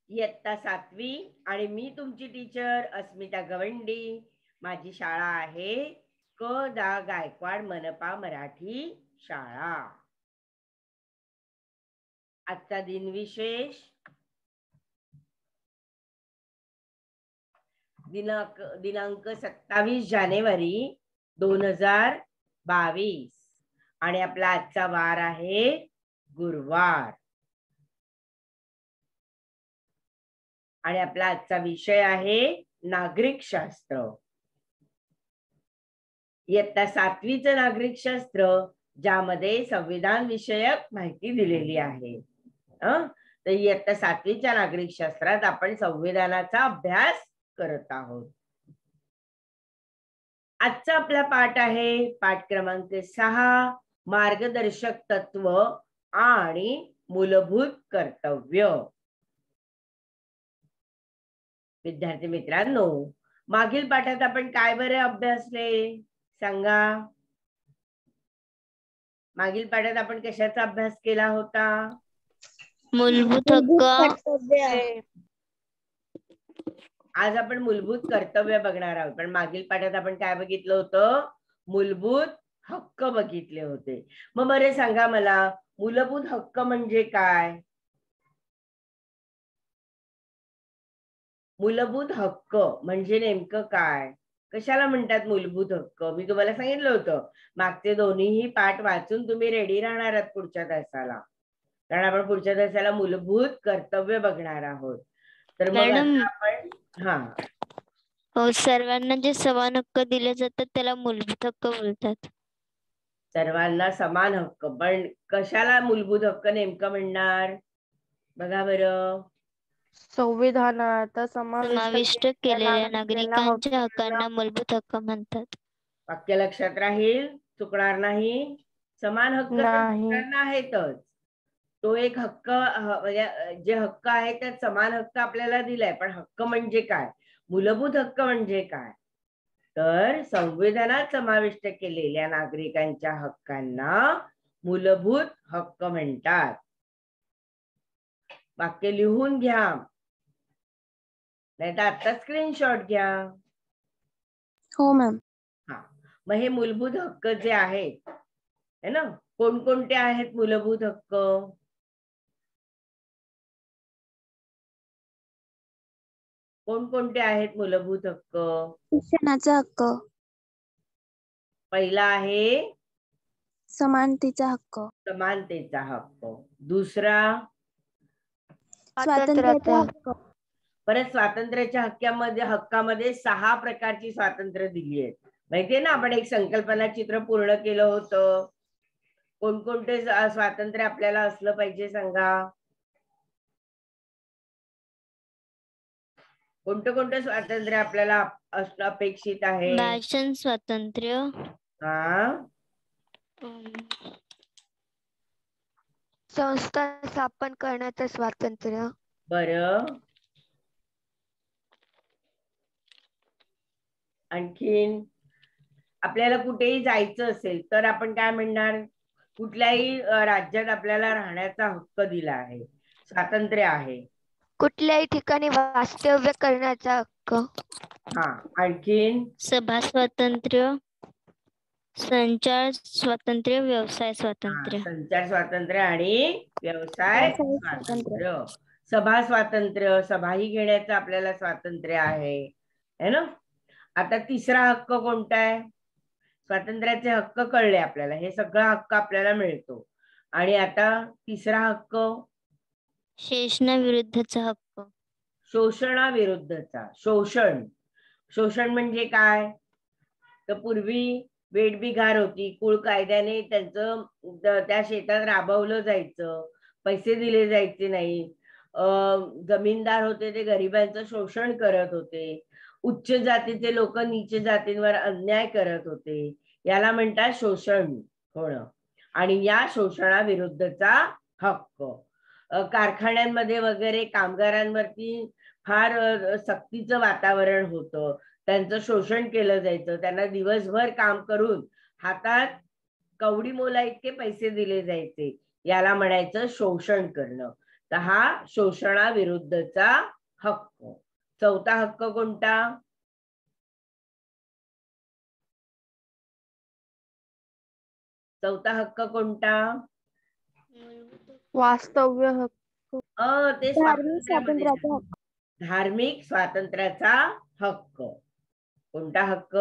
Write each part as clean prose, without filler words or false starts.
इयत्ता 7वी आणि मी तुमची टीचर अस्मिता गवंडी. माझी शाळा आहे क दा गायकवाड मनपा मराठी शाळा. आजचा दिनविशेष दिनांक 27 जानेवारी 2022 आणि आपला आजचा वार आहे गुरुवार. आणि आपला आजचा विषय आहे नागरिक शास्त्र. इयत्ता 7वीचं नागरिक शास्त्र, ज्यामध्ये संविधान विषयक माहिती दिलेली आहे. तर इयत्ता 7वीच्या नागरिक शास्त्रात आपण संविधानाचा अभ्यास करत आहोत. आजचा आपला पाठ आहे पाठ क्रमांक 6, मार्गदर्शक तत्व आणि मूलभूत कर्तव्य. विद्यार्थी मित्रांनो, मागील पाठात आपण काय बरे अभ्यासले सांगा? मागील पाठात आपण कशाचा अभ्यास केला होता? मूलभूत हक्क. आज आपण मूलभूत कर्तव्य बघणार आहोत. पण मागील पाठात आपण काय बघितलं होतं? मूलभूत हक्क बघितले होते. मग बरे सांगा मला, मूलभूत हक्क म्हणजे काय? मूलभूत हक्क म्हणजे नेमकं काय? कशाला म्हणतात मूलभूत हक्क? मी तुम्हाला सांगितलं होतं मागचे दोन्हीही पाठ वाचून तुम्ही रेडी राहणार आहात पुढच्या तासाला. कारण आपण पुढच्या तासाला मूलभूत कर्तव्य बघणार आहोत. तर मग आपण सर्वांना जे समान हक्क दिले जातात त्याला मूलभूत हक्क बोलतात. सर्वांना समान हक्क, पण कशाला मूलभूत हक्क नेमकं म्हणणार बघा बरं? संविधानात समाविष्ट केलेल्या नागरिकांच्या हक्कांना मूलभूत हक्क म्हणतात. वाक्य लक्षात राहील, चुकणार नाही. समान हक्क सगळ्यांना आहेतच. तो एक हक्क, म्हणजे जे हक्क आहे त्यात समान हक्क आपल्याला दिलाय. पण हक्क म्हणजे काय? मूलभूत हक्क म्हणजे काय? तर संविधानात समाविष्ट केलेल्या नागरिकांच्या हक्कांना मूलभूत हक्क म्हणतात. वाक्य लिहून घ्या, नाही तर आता स्क्रीनशॉट घ्या. हो मॅम. मग हे मूलभूत हक्क जे आहेत है ना, कोणकोणते आहेत मूलभूत हक्क? कोणकोणते आहेत मूलभूत हक्क? शिक्षणाचा हक्क. पहिला आहे समानतेचा हक्क. समानतेचा हक्क. दुसरा स्वातंत्र्याचा हक्क. परत स्वातंत्र्याच्या हक्कामध्ये 6 प्रकारची स्वातंत्र्य दिली आहेत. माहितीये ना, आपण एक संकल्पना चित्र पूर्ण केलं होतं. कोणकोणते स्वातंत्र्य आपल्याला असलं पाहिजे सांगा? कोणतं कोणतं स्वातंत्र्य आपल्याला असणं अपेक्षित आहे? भाषण स्वातंत्र्य, संस्था स्थापन करण्याचं स्वातंत्र्य. बरं, आणखीन आपल्याला कुठेही जायचं असेल तर आपण काय म्हणणार? कुठल्याही राज्यात आपल्याला राहण्याचा हक्क दिला आहे, स्वातंत्र्य आहे. कुठल्याही ठिकाणी वास्तव्य करण्याचा हक्क. आणखीन सभा स्वातंत्र्य, संचार स्वातंत्र्य, व्यवसाय स्वातंत्र्य. संचार स्वातंत्र्य आणि व्यवसाय स्वातंत्र्य. सभा स्वातंत्र्य, सभाही घेण्याचं आपल्याला स्वातंत्र्य आहे है ना. आता तिसरा हक्क कोणता आहे? स्वातंत्र्याचे हक्क कळले आपल्याला, हे सगळा हक्क आपल्याला मिळतो. आणि आता तिसरा हक्क शोषणाविरुद्धचा हक्क. शोषणाविरुद्धचा. शोषण म्हणजे काय? तर पूर्वी वेठबिगार होती, कुळ कायद्याने त्यांचं त्या शेतात राबवलं जायचं, पैसे दिले जायचे नाही. जमीनदार होते ते गरिबांचं शोषण करत होते. उच्च जातीचे लोक नीच जातींवर अन्याय करत होते. याला म्हणतात शोषण होणं. आणि या शोषणाविरुद्धचा हक्क. कारखान्यांमध्ये वगैरे कामगारांवरती फार सक्तीचं वातावरण होतं, त्यांचं शोषण केलं जायचं, त्यांना दिवसभर काम करून हातात कवडी मोला इतके पैसे दिले जायचे, याला म्हणायचं शोषण करणं. तर हा शोषणाविरुद्धचा हक्क. चौथा हक्क कोणता? चौथा हक्क कोणता? वास्तव्य हक्क. ते स्वातंत्र्याचा धार्मिक स्वातंत्र्याचा हक्क. कोणता हक्क?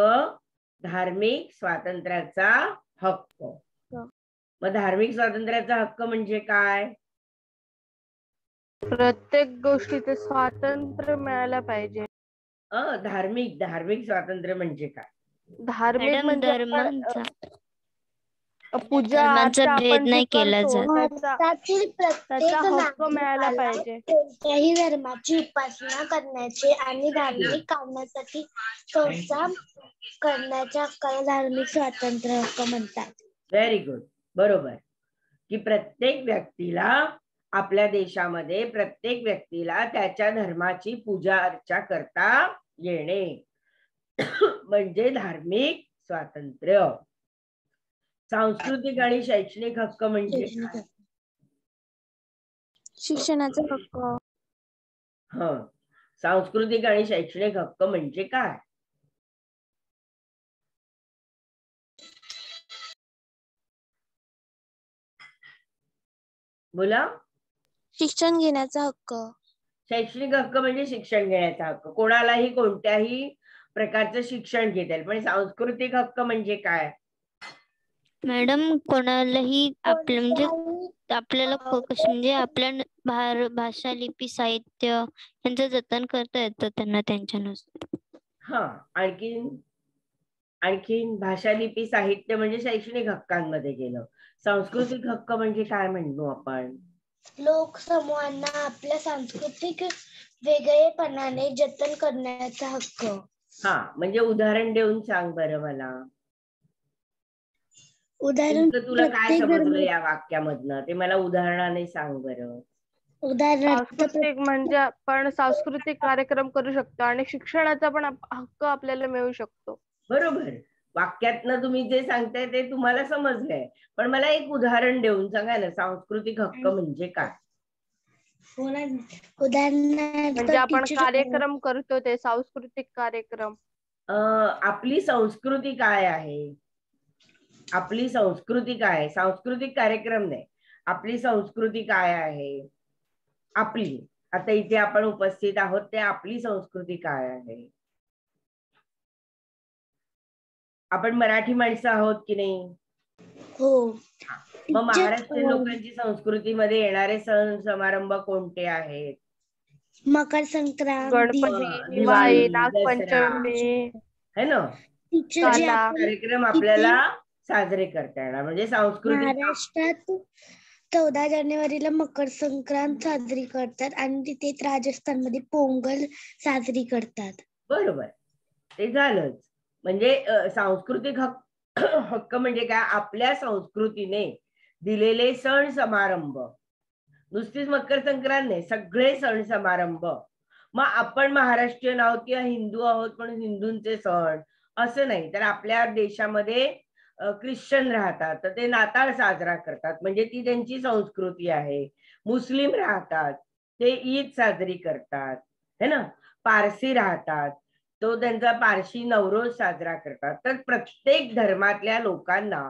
धार्मिक स्वातंत्र्याचा हक्क. मग धार्मिक स्वातंत्र्याचा हक्क म्हणजे काय? प्रत्येक गोष्टीचे स्वातंत्र्य मिळायला पाहिजे. धार्मिक स्वातंत्र्य म्हणजे काय? धार्मिक म्हणजे धर्मांचा पूजा धर्मांचा भेद आपण नाही जे केला करतो जात. भारतातील त्याचा प्रत्येक हक्क मिळायला पाहिजे. कोणत्याही धर्माची उपासना करण्याचे आणि धार्मिक कामासाठी संस्था करण्याच्या हक्काला धार्मिक स्वातंत्र्य हक्क म्हणतात. Very good. बरोबर. की प्रत्येक व्यक्तीला आपल्या देशामध्ये प्रत्येक व्यक्तीला त्याच्या धर्माची पूजा अर्चा करता येणे म्हणजे धार्मिक स्वातंत्र्य. सांस्कृतिक आणि शैक्षणिक हक्क म्हणजे काय? शिक्षणाचा हक्क. सांस्कृतिक आणि शैक्षणिक हक्क म्हणजे काय? बोला. शिक्षण घेण्याचा हक्क. शैक्षणिक हक्क म्हणजे शिक्षण घेण्याचा हक्क. कोणालाही कोणत्याही प्रकारचं शिक्षण घेता येईल. पण सांस्कृतिक हक्क म्हणजे काय? मॅडम कोणालाही आपलं म्हणजे आपल्याला म्हणजे आपल्या भाषा लिपी साहित्य यांचं जतन करता येतं त्यांना त्यांच्यानुसार. आणखीन भाषा लिपी साहित्य म्हणजे शैक्षणिक हक्कांमध्ये गेलं. सांस्कृतिक हक्क म्हणजे काय म्हणतो आपण? लोक समूहांना आपल्या सांस्कृतिक वेगळेपणाने जतन करण्याचा हक्क. म्हणजे उदाहरण देऊन सांग बरं मला. उदाहरण तुला काय समजलं या वाक्यामधनं ते मला उदाहरणाने सांग बरं. सांस्कृतिक म्हणजे आपण सांस्कृतिक कार्यक्रम करू शकतो आणि शिक्षणाचा पण हक्क आपल्याला मिळू शकतो. बरोबर. वाक्यातनं तुम्ही जे सांगताय ते तुम्हाला समजलंय, पण मला एक उदाहरण देऊन सांगा ना सांस्कृतिक हक्क म्हणजे काय? उदाहरणार्थ म्हणजे आपण कार्यक्रम करतो ते सांस्कृतिक कार्यक्रम. आपली संस्कृती काय आहे? आपली संस्कृती काय? सांस्कृतिक कार्यक्रम नाही. आपली संस्कृती काय आहे? आपली आता इथे आपण उपस्थित आहोत ते आपली संस्कृती काय आहे? आपण मराठी माणसं आहोत की नाही? हो. मग महाराष्ट्रीयन लोकांची संस्कृतीमध्ये येणारे सण समारंभ कोणते आहेत? मकर संक्रांत, गणपती, दिवाळी, नागपंचमी है ना. कार्यक्रम आपल्याला साजरे करता येणार म्हणजे सांस्कृतिक. महाराष्ट्रात 14 जानेवारीला मकर संक्रांत साजरी करतात आणि तिथे राजस्थानमध्ये पोंगल साजरी करतात. बरोबर. ते झालंच. म्हणजे सांस्कृतिक हक्क म्हणजे काय? आपल्या संस्कृतीने दिलेले सण समारंभ. नुसतीच मकर संक्रांत नाही, सगळे सण समारंभ. मग आपण महाराष्ट्रीयन आहोत किंवा हिंदू आहोत पण हिंदूंचे सण असं नाही. तर आपल्या देशामध्ये ख्रिश्चन राहतात तर ते नाताळ साजरा करतात म्हणजे ती त्यांची संस्कृती आहे. मुस्लिम राहतात ते ईद साजरी करतात है ना. पारसी राहतात तो त्यांचा पारशी नवरोज साजरा करतात. तर प्रत्येक धर्मातल्या लोकांना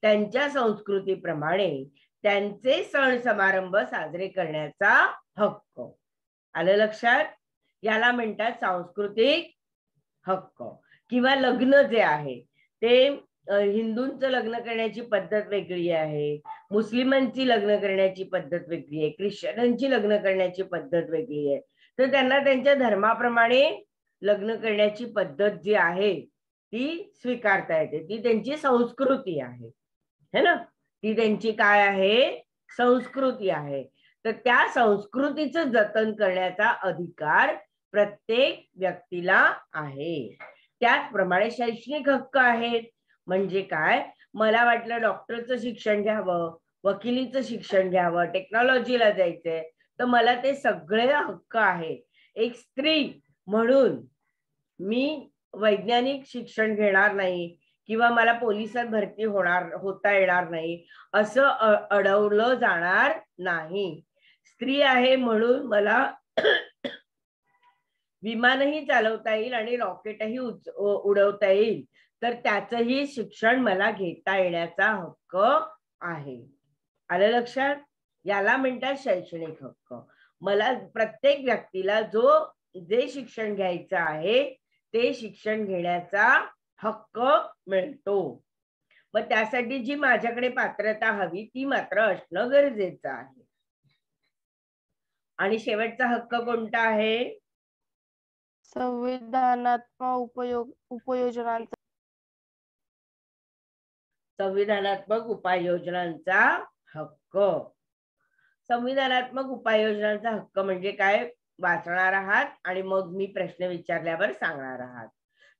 त्यांच्या संस्कृतीप्रमाणे त्यांचे सण समारंभ साजरे करण्याचा हक्क. आलं लक्षात? याला म्हणतात सांस्कृतिक हक्क. किंवा लग्न जे आहे ते हिंदूंचं लग्न करण्याची पद्धत वेगळी आहे, मुस्लिमांची लग्न करण्याची पद्धत वेगळी आहे, ख्रिश्चनांची लग्न करण्याची पद्धत वेगळी आहे. तर त्यांना त्यांच्या धर्माप्रमाणे लग्न करण्याची पद्धत जी आहे ती स्वीकारता येते. ती त्यांची संस्कृती आहे है ना. ती त्यांची काय आहे? संस्कृती आहे. तर त्या संस्कृतीचं जतन करण्याचा अधिकार प्रत्येक व्यक्तीला आहे. त्याचप्रमाणे शैक्षणिक हक्क आहेत. म्हणजे काय? मला वाटलं डॉक्टरचं शिक्षण घ्यावं, वकिलीचं शिक्षण घ्यावं, टेक्नॉलॉजीला जायचंय तर मला ते सगळे हक्क आहेत. एक स्त्री म्हणून मी वैज्ञानिक शिक्षण घेणार नाही किंवा मला पोलिसात भरती होता येणार नाही असं अडवलं जाणार नाही. स्त्री आहे म्हणून मला विमानही चालवता येईल आणि रॉकेटही उडवता येईल, तर त्याचंही शिक्षण मला घेता येण्याचा हक्क आहे. आलं लक्षात? याला म्हणतात शैक्षणिक हक्क. मला प्रत्येक व्यक्तीला जे शिक्षण घ्यायचं आहे ते शिक्षण घेण्याचा हक्क मिळतो. मग त्यासाठी जी माझ्याकडे पात्रता हवी ती मात्र असणं गरजेचं आहे. आणि शेवटचा हक्क कोणता आहे? संविधानात्मक उपयोजनांचा. संविधानात्मक उपाययोजनांचा हक्क. संविधानात्मक उपाययोजनांचा हक्क म्हणजे काय वाचणार आहात आणि मग मी प्रश्न विचारल्यावर सांगणार आहात.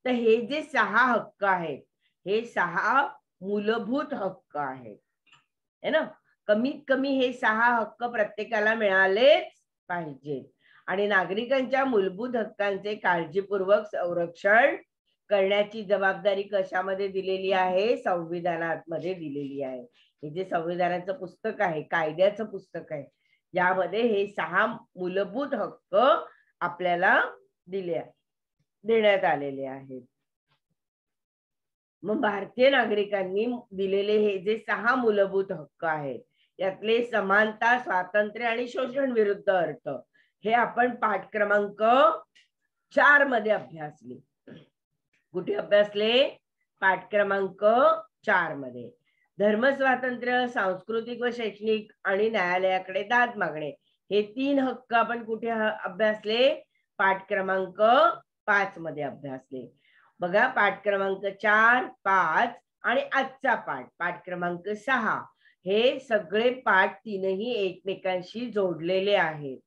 तर हे जे 6 हक्क आहेत हे 6 मूलभूत हक्क आहेत, है ना. कमीत कमी हे 6 हक्क प्रत्येकाला मिळालेच पाहिजे. आणि नागरिकांच्या मूलभूत हक्कांचे काळजीपूर्वक संरक्षण करण्याची जबाबदारी कशामध्ये दिलेली आहे? संविधानामध्ये दिलेली आहे. हे जे संविधानाचं पुस्तक आहे, कायद्याचं पुस्तक आहे, यामध्ये हे 6 मूलभूत हक्क आपल्याला देण्यात आलेले आहेत. मग भारतीय नागरिकांनी दिलेले हे जे 6 मूलभूत हक्क आहेत यातले समानता, स्वातंत्र्य आणि शोषण विरुद्ध अर्थ हे आपण पाठ क्रमांक 4 मध्ये अभ्यासले. कुठे अभ्यासले? पाठ क्रमांक 4 मध्ये. धर्मस्वातंत्र्य, सांस्कृतिक व शैक्षणिक आणि न्यायालयाकडे दाद मागणे हे 3 हक्क आपण कुठे अभ्यासले? पाठ क्रमांक 5 मध्ये अभ्यासले. बघा, पाठ क्रमांक 4, 5 आणि आजचा पाठ क्रमांक 6 हे सगळे पाठ तीनही एकमेकांशी जोडलेले आहेत.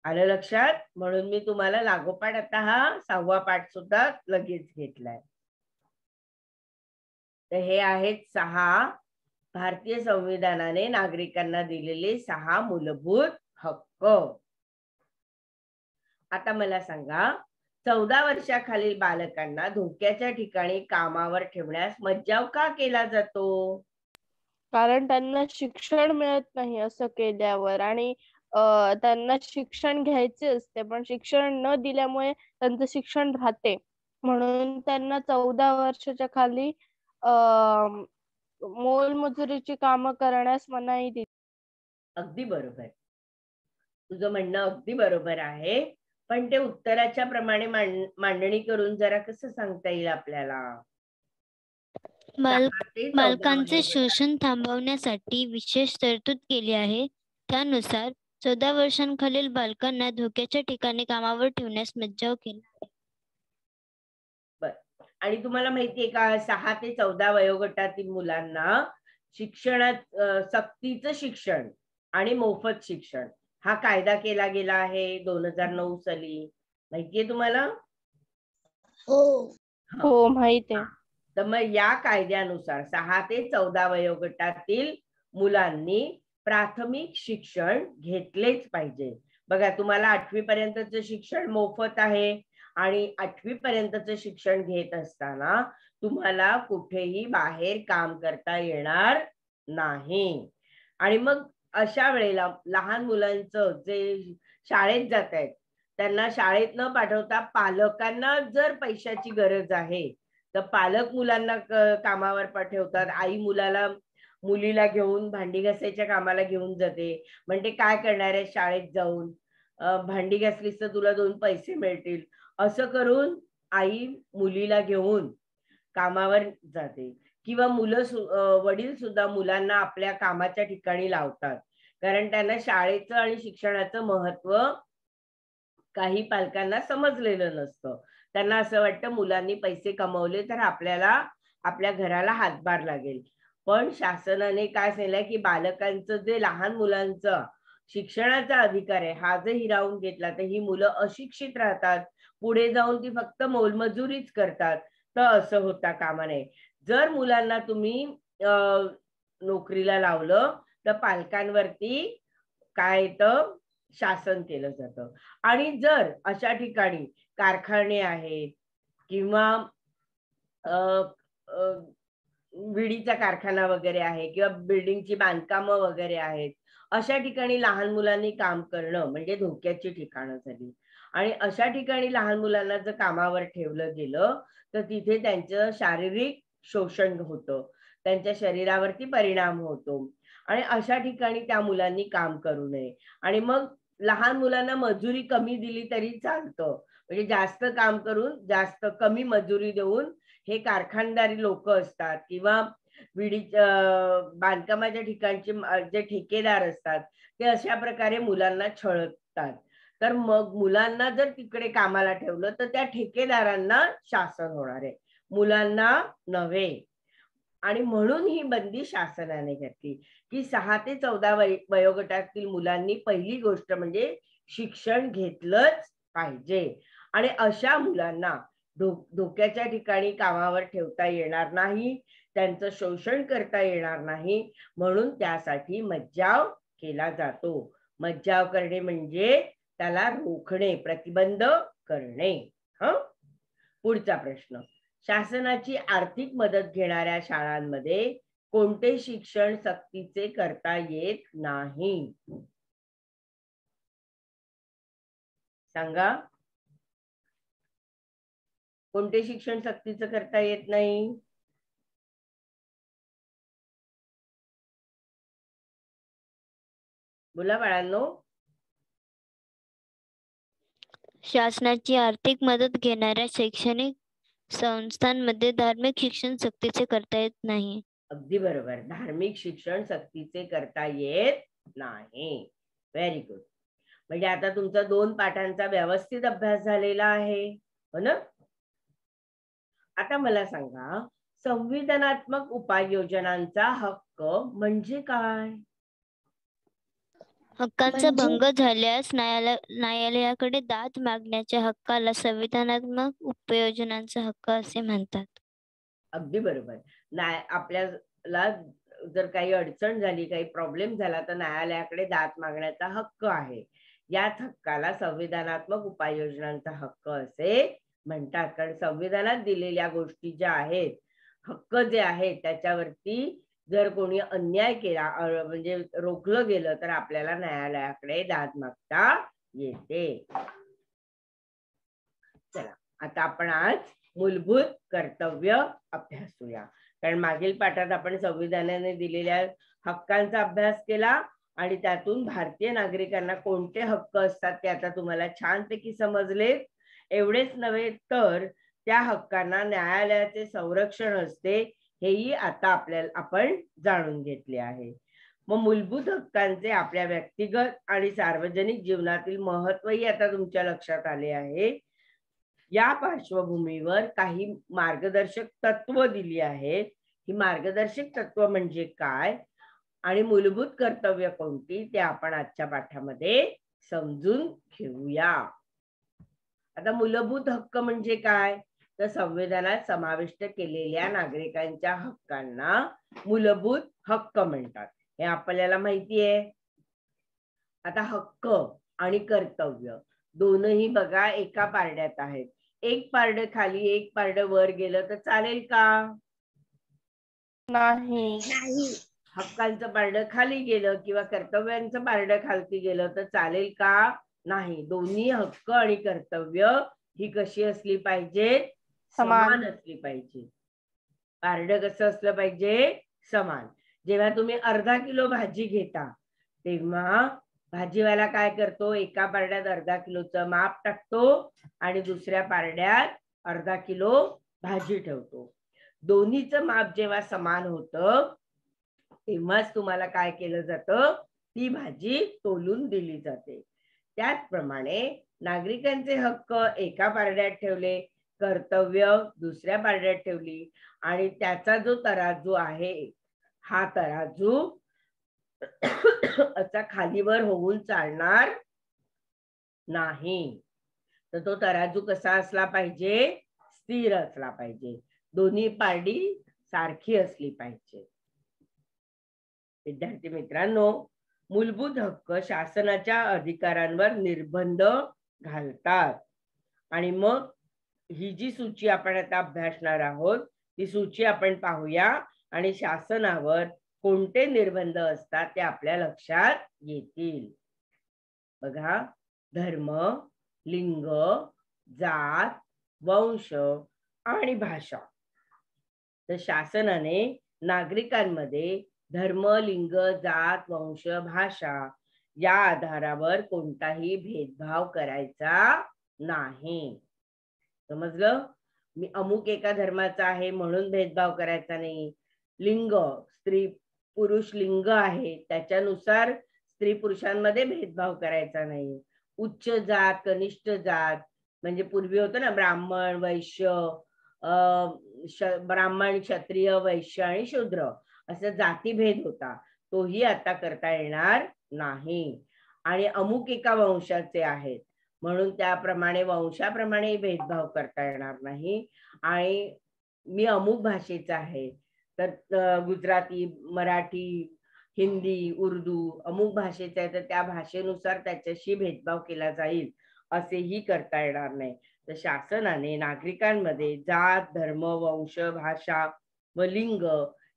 आलं लक्षात? म्हणून मी तुम्हाला लागोपाठ आता हा 6वा पाठ सुद्धा लगेच घेतलाय. तर हे आहेत 6 भारतीय संविधानाने नागरिकांना दिलेले 6 मूलभूत हक्क. आता मला सांगा, 14 वर्षाखालील बालकांना धोक्याच्या ठिकाणी कामावर ठेवण्यास मज्जाव का केला जातो? कारण त्यांना शिक्षण मिळत नाही असं केल्यावर, आणि त्यांना शिक्षण घ्यायचे असते पण शिक्षण न दिल्यामुळे त्यांचं शिक्षण राहते, म्हणून त्यांना 14 वर्षाच्या खाली मोलमजुरीची कामं करण्यास मनाई दिली. अगदी बरोबर, तुझं म्हणणं अगदी बरोबर आहे. पण ते उत्तराच्या प्रमाणे मांडणी करून जरा कसं सांगता येईल आपल्याला? बालकांचे शोषण थांबवण्यासाठी विशेष तरतूद केली आहे. त्यानुसार 14 वर्षांखालील बालकांना धोक्याच्या ठिकाणी कामावर ठेवण्यास मज्जाव केला. बर, आणि तुम्हाला माहितीये का 6 ते 14 वयोगटातील मुलांना शिक्षणात सक्तीचं शिक्षण आणि मोफत शिक्षण हा कायदा केला गेला आहे 2009 साली. माहितीये तुम्हाला? हो, माहित आहे. तर मग या कायद्यानुसार 6 ते 14 वयोगटातील मुलांनी प्राथमिक शिक्षण घेतलेच पाहिजे. बघा, तुम्हाला 8वी पर्यंतचं शिक्षण मोफत आहे आणि 8वी पर्यंतचं शिक्षण घेत असताना तुम्हाला कुठेही बाहेर काम करता येणार नाही. आणि मग अशा वेळेला लहान मुलांचं जे शाळेत जात आहेत त्यांना शाळेत न पाठवता पालकांना जर पैशाची गरज आहे तर पालक मुलांना कामावर पाठवतात. आई मुलीला घेऊन भांडी घासायच्या कामाला घेऊन जाते. म्हणजे काय करणार आहे शाळेत जाऊन? भांडी घासलीस तर तुला 2 पैसे मिळतील असं करून आई मुलीला घेऊन कामावर जाते. किंवा वडील सुद्धा मुलांना आपल्या कामाच्या ठिकाणी लावतात, कारण त्यांना शाळेचं आणि शिक्षणाचं महत्व काही पालकांना समजलेलं नसतं. त्यांना असं वाटतं मुलांनी पैसे कमवले तर आपल्याला आपल्या घराला हातभार लागेल. पण शासनाने काय सांगितलंय की बालकांचं जे लहान मुलांचं शिक्षणाचा अधिकार आहे हा जर हिरावून घेतला तर ही मुलं अशिक्षित राहतात, पुढे जाऊन ती फक्त मोलमजुरीच करतात. तर असं होता कामा नये. जर मुलांना तुम्ही नोकरीला लावलं तर पालकांवरती काय येतं? शासन केलं जातं. आणि जर अशा ठिकाणी कारखाने आहेत किंवा विडीचा कारखाना वगैरे आहे किंवा बिल्डिंगची बांधकामं वगैरे आहेत, अशा ठिकाणी लहान मुलांनी काम करणं म्हणजे धोक्याची ठिकाणं झाली. आणि अशा ठिकाणी लहान मुलांना जर कामावर ठेवलं गेलं तर तिथे त्यांचं शारीरिक शोषण होतं, त्यांच्या शरीरावरती परिणाम होतो. आणि अशा ठिकाणी त्या मुलांनी काम करू नये. आणि मग लहान मुलांना मजुरी कमी दिली तरी चालतं, म्हणजे जास्त काम करून जास्त कमी मजुरी देऊन हे कारखानदारी लोक असतात किंवा विडीच्या बांधकामाच्या ठिकाणचे जे ठेकेदार असतात ते अशा प्रकारे मुलांना छळतात. तर मग मुलांना जर तिकडे कामाला ठेवलं तर त्या ठेकेदारांना शासन होणार आहे, मुलांना नव्हे. आणि म्हणून ही बंदी शासनाने घातली की 6 ते 14 वयोगटातील मुलांनी पहिली गोष्ट म्हणजे शिक्षण घेतलंच पाहिजे. आणि अशा मुलांना धोक्याच्या ठिकाणी कामावर ठेवता येणार नाही, त्यांचं शोषण करता येणार नाही, म्हणून त्यासाठी मज्जाव केला जातो. मज्जाव करणे म्हणजे त्याला रोखणे, प्रतिबंध करणे. पुढचा प्रश्न, शासनाची आर्थिक मदत घेणाऱ्या शाळांमध्ये कोणते शिक्षण सक्तीचे करता येत नाही? सांगा, कोणते शिक्षण सक्तीचं करता येत नाही? बोला बाळांनो. शासनाची आर्थिक मदत घेणाऱ्या शैक्षणिक संस्थांमध्ये धार्मिक शिक्षण सक्तीचे करता येत नाही. अगदी बरोबर, धार्मिक शिक्षण सक्तीचे करता येत नाही. Very good. म्हणजे आता तुमचा 2 पाठांचा व्यवस्थित अभ्यास झालेला आहे, हो ना? आता मला सांगा, संविधानात्मक उपाययोजनांचा हक्क म्हणजे काय? हक्कांचा भंग झाल्यास न्यायालयाकडे दाद मागण्याच्या हक्काला संविधानात्मक उपयोजनांचा हक्क असे म्हणतात. अगदी बरोबर. आपल्याला जर काही अडचण झाली, काही प्रॉब्लेम झाला तर न्यायालयाकडे दाद मागण्याचा हक्क आहे. याच हक्काला संविधानात्मक उपाययोजनांचा हक्क असे म्हणतात. कारण संविधानात दिलेल्या गोष्टी ज्या आहेत, हक्क जे आहेत, त्याच्यावरती जर कोणी अन्याय केला म्हणजे रोखलं गेलं तर आपल्याला न्यायालयाकडे दाद मागता येते. चला, आता आपण आज मूलभूत कर्तव्य अभ्यासूया. कारण मागील पाठात आपण संविधानाने दिलेल्या हक्कांचा अभ्यास केला आणि त्यातून भारतीय नागरिकांना कोणते हक्क असतात ते आता तुम्हाला छानपैकी समजले. एवढेच नव्हे तर त्या हक्कांना न्यायालयाचे संरक्षण असते हेही आता आपण जाणून घेतले आहे. मग मूलभूत हक्कांचे आपल्या व्यक्तिगत आणि सार्वजनिक जीवनातील महत्वही आता तुमच्या लक्षात आले आहे. या पार्श्वभूमीवर काही मार्गदर्शक तत्व दिली आहेत. ही मार्गदर्शक तत्व म्हणजे काय आणि मूलभूत कर्तव्य कोणती ते आपण आजच्या पाठामध्ये समजून घेऊया. आता मूलभूत हक्क म्हणजे काय तर संविधानात समाविष्ट केलेल्या नागरिकांच्या हक्कांना मूलभूत हक्क म्हणतात, हे आपल्याला माहिती आहे. आता हक्क आणि कर्तव्य दोनही बघा एका पारड्यात आहेत. एक पारड खाली एक पारड वर गेलं तर चालेल का? नाही. हक्कांचं पारड खाली गेलं किंवा कर्तव्यांचं पारड खालती गेलं तर चालेल का? नाही. दोन्ही हक्क आणि कर्तव्य ही कशी असली पाहिजे? समान असली पाहिजे. पारड कसं असलं पाहिजे? समान. जेव्हा तुम्ही अर्धा किलो भाजी घेता तेव्हा भाजीवाला काय करतो? एका पारड्यात अर्धा किलोचं माप टाकतो आणि दुसऱ्या पारड्यात अर्धा किलो भाजी ठेवतो. दोन्हीचं माप जेव्हा समान होतं तेव्हाच तुम्हाला काय केलं जातं? ती भाजी तोलून दिली जाते. त्याचप्रमाणे नागरिकांचे हक्क एका पारड्यात ठेवले, कर्तव्य दुसऱ्या पारड्यात ठेवली आणि त्याचा जो तराजू आहे हा तराजू असा खालीवर होऊन चालणार नाही. तर तो तराजू कसा असला पाहिजे? स्थिर असला पाहिजे. दोन्ही पारडी सारखी असली पाहिजे. विद्यार्थी मित्रांनो, मूलभूत हक्क शासनाच्या अधिकारांवर निर्बंध घालतात आणि मग ही जी सूची आपण आता अभ्यासणार आहोत ती सूची आपण पाहूया आणि शासनावर कोणते निर्बंध असतात ते आपल्या लक्षात येतील. बघा, धर्म, लिंग, जात, वंश आणि भाषा. तर शासनाने नागरिकांमध्ये धर्म, लिंग, जात, वंश, भाषा या आधारावर कोणताही भेदभाव करायचा नाही. समजलं? मी अमुक एका धर्माचा आहे म्हणून भेदभाव करायचा नाही. लिंग, स्त्री पुरुष लिंग आहे त्याच्यानुसार स्त्री पुरुषांमध्ये भेदभाव करायचा नाही. उच्च जात, कनिष्ठ जात, म्हणजे पूर्वी होतं ना ब्राह्मण, वैश्य, ब्राह्मण, क्षत्रिय, वैश्य आणि शूद्र असा जातीभेद होता, तोही आता करता येणार नाही. आणि अमुक एका वंशाचे आहेत म्हणून त्याप्रमाणे वंशाप्रमाणे भेदभाव करता येणार नाही. आणि मी अमुक भाषेचा आहे तर गुजराती, मराठी, हिंदी, उर्दू अमुक भाषेचा आहे तर त्या भाषेनुसार त्याच्याशी भेदभाव केला जाईल असेही करता येणार नाही. तर शासनाने नागरिकांमध्ये जात, धर्म, वंश, भाषा व लिंग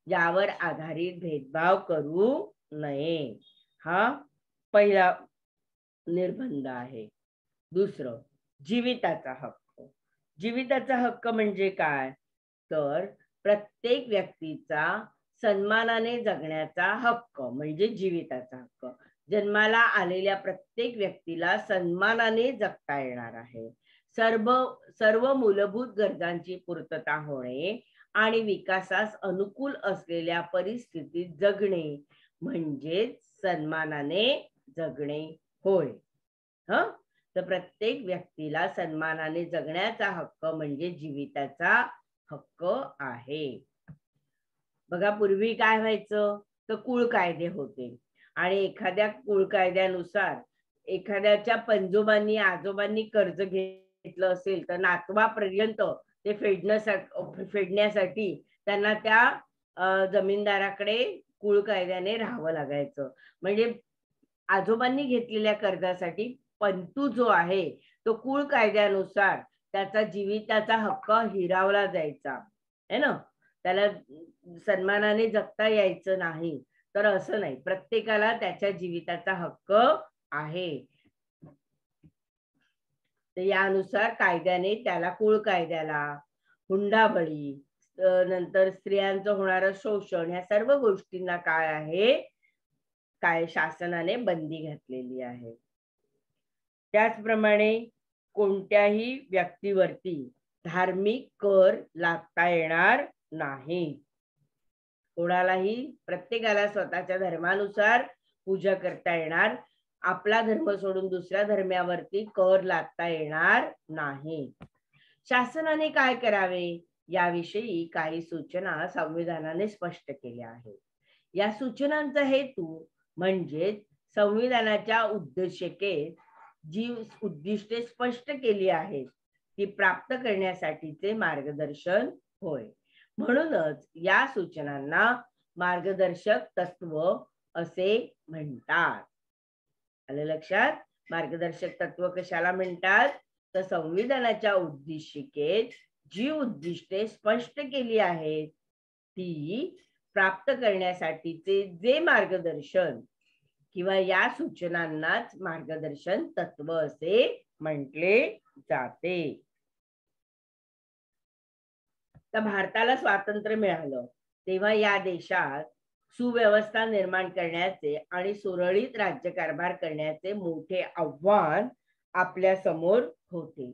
यावर आधारित भेदभाव करू नये, हा पहिला निर्बंध आहे. दुसरं, जीविताचा हक्क. जीविताचा हक्क म्हणजे काय? तर प्रत्येक व्यक्तीचा सन्मानाने जगण्याचा हक्क म्हणजे जीविताचा हक्क. जन्माला आलेल्या प्रत्येक व्यक्तीला सन्मानाने जगता येणार आहे. सर्व मूलभूत गरजांची पूर्तता होणे आणि विकासास अनुकूल असलेल्या परिस्थितीत जगणे म्हणजेच सन्मानाने जगणे होय. तर प्रत्येक व्यक्तीला सन्मानाने जगण्याचा हक्क म्हणजे जीविताचा हक्क आहे. बघा, पूर्वी काय व्हायचं तर कुळ कायदे होते आणि एखाद्या कुळ कायद्यानुसार एखाद्याच्या पंजोबांनी आजोबांनी कर्ज घेतलं असेल तर नातवापर्यंत ते फेडण्यासाठी त्यांना त्या जमीनदाराकडे कुळ कायद्याने राहावं लागायचं. म्हणजे आजोबांनी घेतलेल्या कर्जासाठी पंतू जो आहे तो कुळ कायद्यानुसार त्याचा जीविताचा हक्क हिरावला जायचा है ना. त्याला सन्मानाने जगता यायचं नाही. तर असं नाही, प्रत्येकाला त्याच्या जीविताचा हक्क आहे. तर यानुसार कायद्याने त्याला कुळ कायद्याला, हुंडाबळी, नंतर स्त्रियांचं होणारं शोषण या सर्व गोष्टींना काय आहे, काय शासनाने बंदी घातलेली आहे. त्याचप्रमाणे कोणत्याही व्यक्तीवरती धार्मिक कर लादता येणार नाही. कोणालाही, प्रत्येकाला स्वतःच्या धर्मानुसार पूजा करता येणार. आपला धर्म सोडून दुसऱ्या धर्मावरती कर लादता येणार नाही. शासनाने काय करावे याविषयी काही सूचना संविधानाने स्पष्ट केल्या आहेत. या सूचनांचा हेतू म्हणजे संविधानाच्या उद्देशिकेत जी उद्दिष्टे स्पष्ट केली आहेत ती प्राप्त करण्यासाठीचे मार्गदर्शन होय. म्हणूनच या सूचनांना मार्गदर्शक तत्व असे म्हणतात. आलं लक्षात? मार्गदर्शक तत्व कशाला म्हणतात तर संविधानाच्या उद्देशिकेत जी उद्दिष्टे स्पष्ट केली आहेत ती प्राप्त करण्यासाठीचे जे मार्गदर्शन किंवा या सूचनांनाच मार्गदर्शन तत्व असे म्हटले जाते. तर भारताला स्वातंत्र्य मिळालं तेव्हा या देशात सुव्यवस्था निर्माण करण्याचे आणि सुरळीत राज्यकारभार करण्याचे मोठे आव्हान आपल्या समोर होते.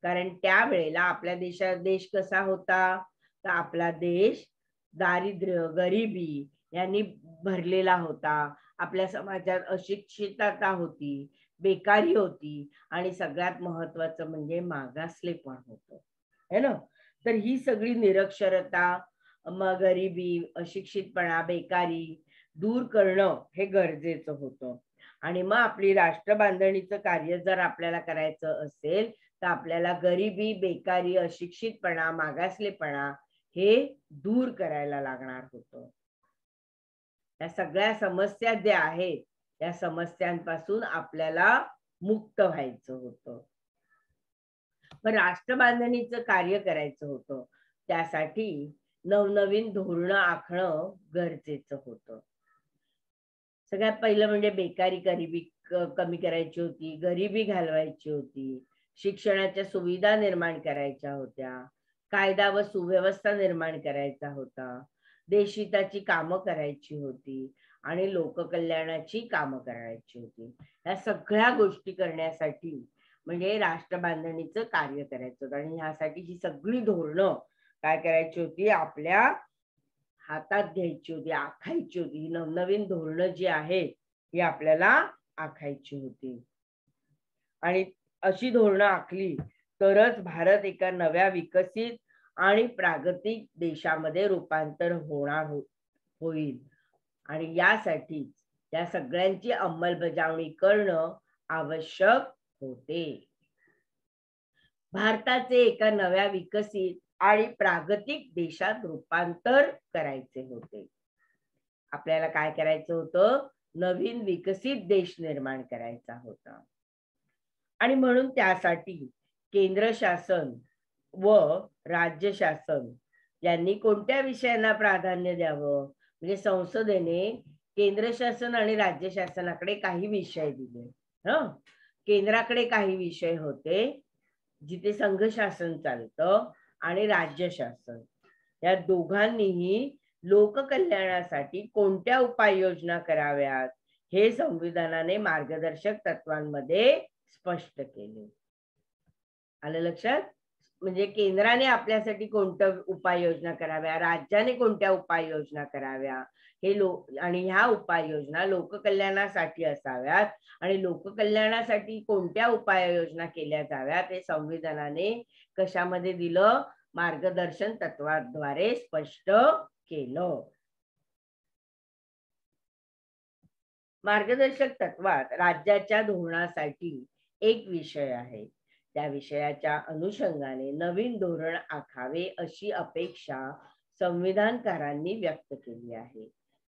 कारण त्यावेळेला आपल्या देश कसा होता तर आपला देश दारिद्र्य, गरिबी यांनी भरलेला होता. आपल्या समाजात अशिक्षितता होती, बेकारी होती आणि सगळ्यात महत्वाचं म्हणजे मागासलेपण होतं है ना. तर ही सगळी निरक्षरता, गरिबी, अशिक्षितपणा, बेकारी दूर करणं हे गरजेचं होतं. आणि मग आपली राष्ट्र बांधणीचं कार्य जर आपल्याला करायचं असेल तर आपल्याला गरिबी, बेकारी, अशिक्षितपणा, मागासलेपणा हे दूर करायला लागणार होतं. या सगळ्या समस्या ज्या आहेत या समस्यांपासून आपल्याला मुक्त व्हायचं होतं. पण राष्ट्र बांधणीचं कार्य करायचं होतं त्यासाठी नवनवीन धोरणं आखणं गरजेचं होतं. सगळ्यात पहिलं म्हणजे बेकारी गरिबी कमी करायची होती, गरिबी घालवायची होती, शिक्षणाच्या सुविधा निर्माण करायच्या होत्या, कायदा व सुव्यवस्था निर्माण करायचा होता, देशहिताची कामं करायची होती आणि लोककल्याणाची कामं करायची होती. या सगळ्या गोष्टी करण्यासाठी म्हणजे राष्ट्रबांधणीचं कार्य करायचं होतं आणि ह्यासाठी ही सगळी धोरणं काय करायची होती, आपल्या हातात घ्यायची होती, आखायची होती. ही नवनवीन धोरणं जी आहेत ही आपल्याला आखायची होती आणि अशी धोरणं आखली तरच भारत एका नव्या विकसित आणि प्रागतिक देशामध्ये रूपांतर होईल आणि यासाठी या सगळ्यांची अंमलबजावणी करणं आवश्यक होते. भारताचे एका नव्या विकसित आणि प्रागतिक देशात रूपांतर करायचे होते. आपल्याला काय करायचं होतं, नवीन विकसित देश निर्माण करायचा होता आणि म्हणून त्यासाठी केंद्र शासन व राज्य शासन यांनी कोणत्या विषयांना प्राधान्य द्यावं, म्हणजे संसदेने केंद्र शासन आणि राज्य शासनाकडे काही विषय दिले. केंद्राकडे काही विषय होते जिथे संघ शासन चालतं आणि राज्य शासन, या दोघांनीही लोककल्याणासाठी कोणत्या उपाययोजना कराव्यात हे संविधानाने मार्गदर्शक तत्वांमध्ये स्पष्ट केले. आलं लक्षात? म्हणजे केंद्राने आपल्यासाठी कोणत्या उपाययोजना कराव्या, राज्याने कोणत्या उपाययोजना कराव्या हे आणि ह्या उपाययोजना लोककल्याणासाठी असाव्यात आणि लोककल्याणासाठी कोणत्या उपाययोजना केल्या जाव्यात हे संविधानाने कशामध्ये दिलं, मार्गदर्शन तत्वाद्वारे स्पष्ट केलं. मार्गदर्शक तत्वात राज्याच्या धोरणासाठी एक विषय आहे. त्या विषयाच्या अनुषंगाने नवीन धोरण आखावे अशी अपेक्षा संविधानकारांनी व्यक्त केली आहे.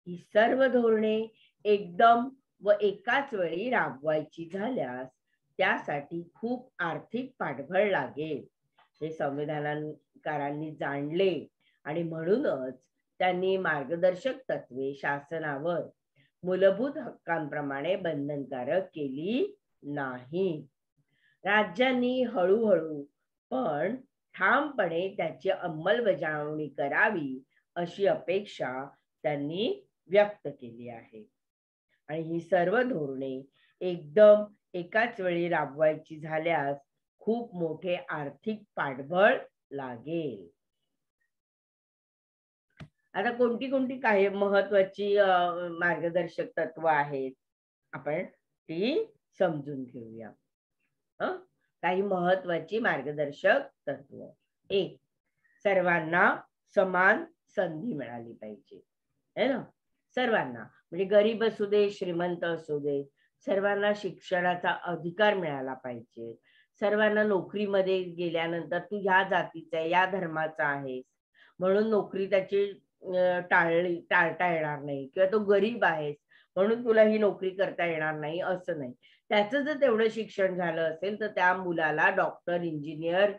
ही सर्व धोरणे एकदम व एकाच वेळी राबवायची झाल्यास त्यासाठी खूप आर्थिक पाठबळ लागेल हे संविधानकारांनी जाणले आणि म्हणूनच त्यांनी मार्गदर्शक तत्वे शासनावर मूलभूत हक्कांप्रमाणे बंधनकारक केली नाही. राज्यांनी हळूहळू पण ठामपणे त्याची अंमलबजावणी करावी अशी अपेक्षा त्यांनी व्यक्त केली आहे आणि ही सर्व धोरणे एकदम एकाच वेळी राबवायची झाल्यास खूप मोठे आर्थिक पाठबळ लागेल. आता कोणती कोणती काही महत्वाची मार्गदर्शक तत्व आहेत आपण ती समजून घेऊया. काही महत्वाची मार्गदर्शक तत्व. एक, सर्वांना समान संधी मिळाली पाहिजे, है ना. सर्वांना म्हणजे गरीब असू दे, श्रीमंत असू दे, सर्वांना शिक्षणाचा अधिकार मिळाला पाहिजे. सर्वांना नोकरीमध्ये गेल्यानंतर तू ह्या जातीचा आहे, या धर्माचा आहेस म्हणून नोकरी त्याची टाळता येणार नाही, किंवा तो गरीब आहेस म्हणून तुला ही नोकरी करता येणार नाही असं नाही. त्याचं जर तेवढं शिक्षण झालं असेल तर त्या मुलाला डॉक्टर, इंजिनियर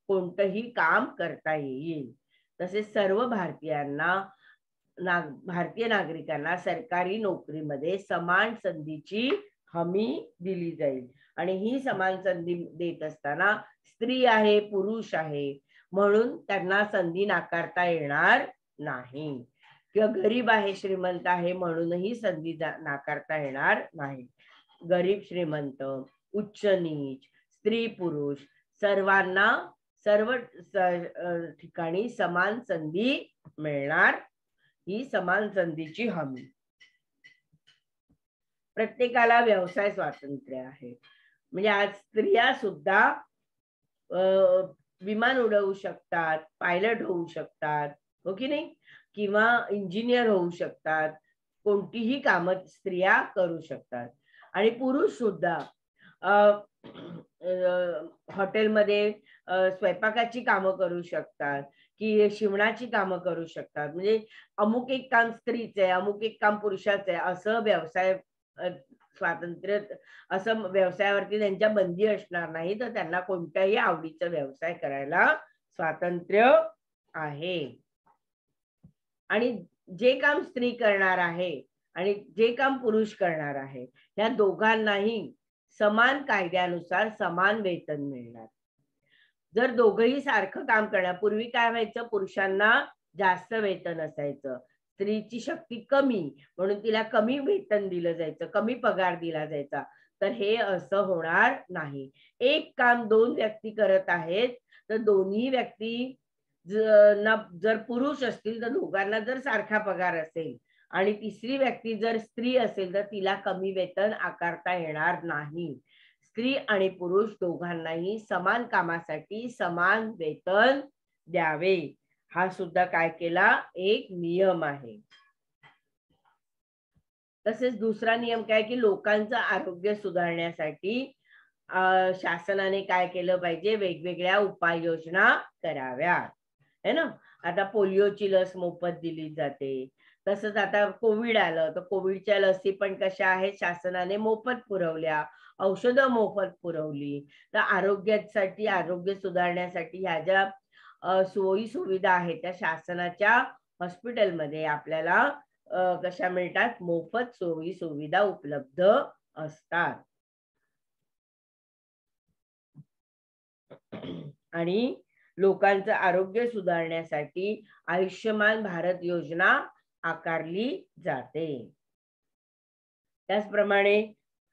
कोणतंही काम करता येईल. तसेच सर्व भारतीय नागरिकांना सरकारी नोकरीमध्ये समान संधीची हमी दिली जाईल आणि ही समान संधी देत असताना स्त्री आहे, पुरुष आहे म्हणून त्यांना संधी नाकारता येणार नाही, किंवा गरीब आहे, श्रीमंत आहे म्हणूनही संधी नाकारता येणार नाही. गरीब, श्रीमंत, उच्च नीच, स्त्री पुरुष सर्वांना सर्व ठिकाणी समान संधी मिळणार, ही समान संधीची हमी. प्रत्येकाला व्यवसाय स्वातंत्र्य आहे. म्हणजे आज स्त्रिया सुद्धा विमान उडवू शकतात, पायलट होऊ शकतात, हो की नाही, किंवा इंजिनियर होऊ शकतात, कोणतीही कामं स्त्रिया करू शकतात. आणि पुरुष सुद्धा हॉटेलमध्ये स्वयंपाकाची कामं करू शकतात, की शिवणाची कामं करू शकतात. म्हणजे अमुक एक काम स्त्रीचं आहे, अमुक एक काम पुरुषाचं आहे असं व्यवसाय स्वातंत्र्य, असं व्यवसायावरती त्यांच्या बंदी असणार नाही, तर त्यांना कोणत्याही आवडीचा व्यवसाय करायला स्वातंत्र्य आहे. आणि जे काम स्त्री करणार आहे आणि जे काम पुरुष करणार आहे या दोघांनाही समान कायद्यानुसार समान वेतन मिळणार. जर दोघंही सारखं काम करणार, पूर्वी काय व्हायचं, पुरुषांना जास्त वेतन असायचं, स्त्रीची शक्ती कमी म्हणून तिला कमी वेतन दिलं जायचं, कमी पगार दिला जायचा. तर हे असं होणार नाही. एक काम दोन व्यक्ती करत आहेत तर दोन्ही व्यक्ती जर पुरुष असतील तर दोघांना जर सारखा पगार असेल आणि तिसरी व्यक्ती जर स्त्री असेल तर तिला कमी वेतन आकारता येणार नाही. स्त्री आणि पुरुष दोघांनाही समान कामासाठी समान वेतन द्यावे, हा सुद्धा काय केला, एक नियम आहे. तसेच दुसरा नियम काय की लोकांचं आरोग्य सुधारण्यासाठी शासनाने काय केलं पाहिजे, वेगवेगळ्या उपाययोजना कराव्यात, है ना. आता पोलिओची लस मोफत दिली जाते. तसंच आता कोविड आलं तर कोविडच्या लसी पण कशा आहेत, शासनाने मोफत पुरवल्या, औषधं मोफत पुरवली. तर आरोग्यासाठी, आरोग्य सुधारण्यासाठी ह्या ज्या सोयी सुविधा आहेत त्या शासनाच्या हॉस्पिटलमध्ये आपल्याला कशा मिळतात, मोफत सोयी सुविधा उपलब्ध असतात. आणि लोकांचं आरोग्य सुधारण्यासाठी आयुष्यमान भारत योजना आकारली जाते. त्याचप्रमाणे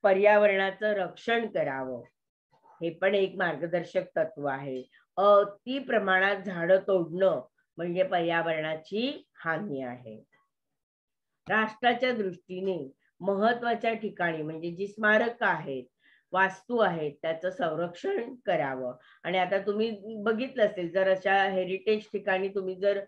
पर्यावरणाचं रक्षण करावं, हे पण एक मार्गदर्शक तत्व आहे. अति प्रमाणात झाडं तोडणं म्हणजे पर्यावरणाची हानी आहे. राष्ट्राच्या दृष्टीने महत्वाच्या ठिकाणी म्हणजे जी स्मारक आहेत, वास्तू आहेत, त्याचं संरक्षण करावं. आणि आता तुम्ही बघितलं असेल, जर अशा हेरिटेज ठिकाणी तुम्ही जर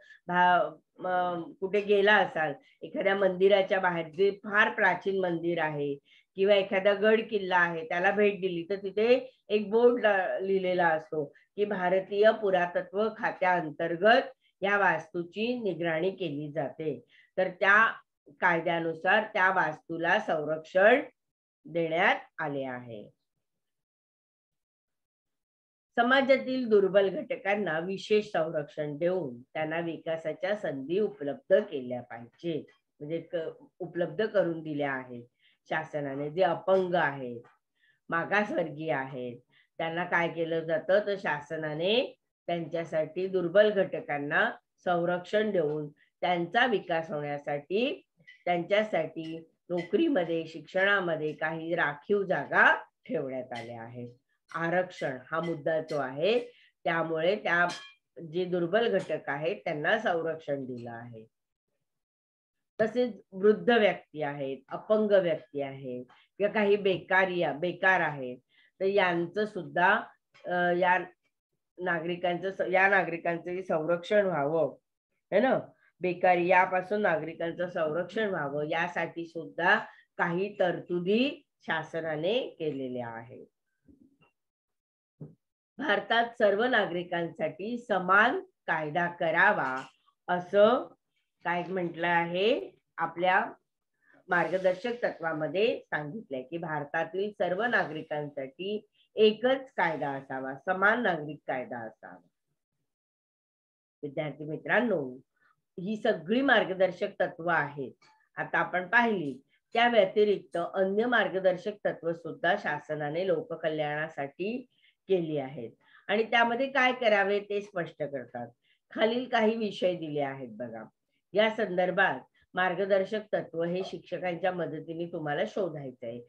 कुठे गेला असाल, एखाद्या मंदिराच्या बाहेर जे फार प्राचीन मंदिर आहे किंवा एखादा गड किल्ला आहे त्याला भेट दिली तर तिथे एक बोर्ड लिहिलेला असतो की भारतीय पुरातत्व खात्याअंतर्गत या वास्तूची निगराणी केली जाते. तर त्या कायद्यानुसार त्या वास्तूला संरक्षण देण्यात आले आहे. समाजातील दुर्बल घटकांना विशेष संरक्षण देऊन त्यांना विकासाच्या संधी उपलब्ध केल्या पाहिजे, म्हणजे उपलब्ध करून दिल्या आहेत शासनाने. जे अपंग आहेत, मागासवर्गीय आहेत, त्यांना काय केलं जातं तर शासनाने त्यांच्यासाठी, दुर्बल घटकांना संरक्षण देऊन त्यांचा विकास होण्यासाठी त्यांच्यासाठी नोकरीमध्ये, शिक्षणामध्ये काही राखीव जागा ठेवण्यात आल्या आहेत. आरक्षण हा मुद्दा जो आहे, त्यामुळे त्या जे दुर्बल घटक आहेत त्यांना संरक्षण दिलं आहे. तसेच वृद्ध व्यक्ती आहेत, अपंग व्यक्ती आहेत किंवा काही बेकार आहेत, तर यांचं सुद्धा या नागरिकांचं संरक्षण व्हावं, है ना. बेकारी यापासून नागरिकांचं संरक्षण व्हावं यासाठी सुद्धा काही तरतुदी शासनाने केलेल्या आहेत. भारतात सर्व नागरिकांसाठी समान कायदा करावा असं काय म्हटलं आहे, आपल्या मार्गदर्शक तत्वामध्ये सांगितलंय की भारतातील सर्व नागरिकांसाठी एकच कायदा असावा, समान नागरिक कायदा असावा. विद्यार्थी मित्रांनो, ही सगळी मार्गदर्शक तत्व आहेत आता आपण पाहिली. त्या व्यतिरिक्त अन्य मार्गदर्शक तत्व सुद्धा शासनाने लोककल्याणासाठी केली आहेत आणि त्यामध्ये काय करावे ते स्पष्ट करतात. खालील काही विषय दिले आहेत बघा. या संदर्भात मार्गदर्शक तत्व हे शिक्षकांच्या मदतीने तुम्हाला शोधायचं आहे.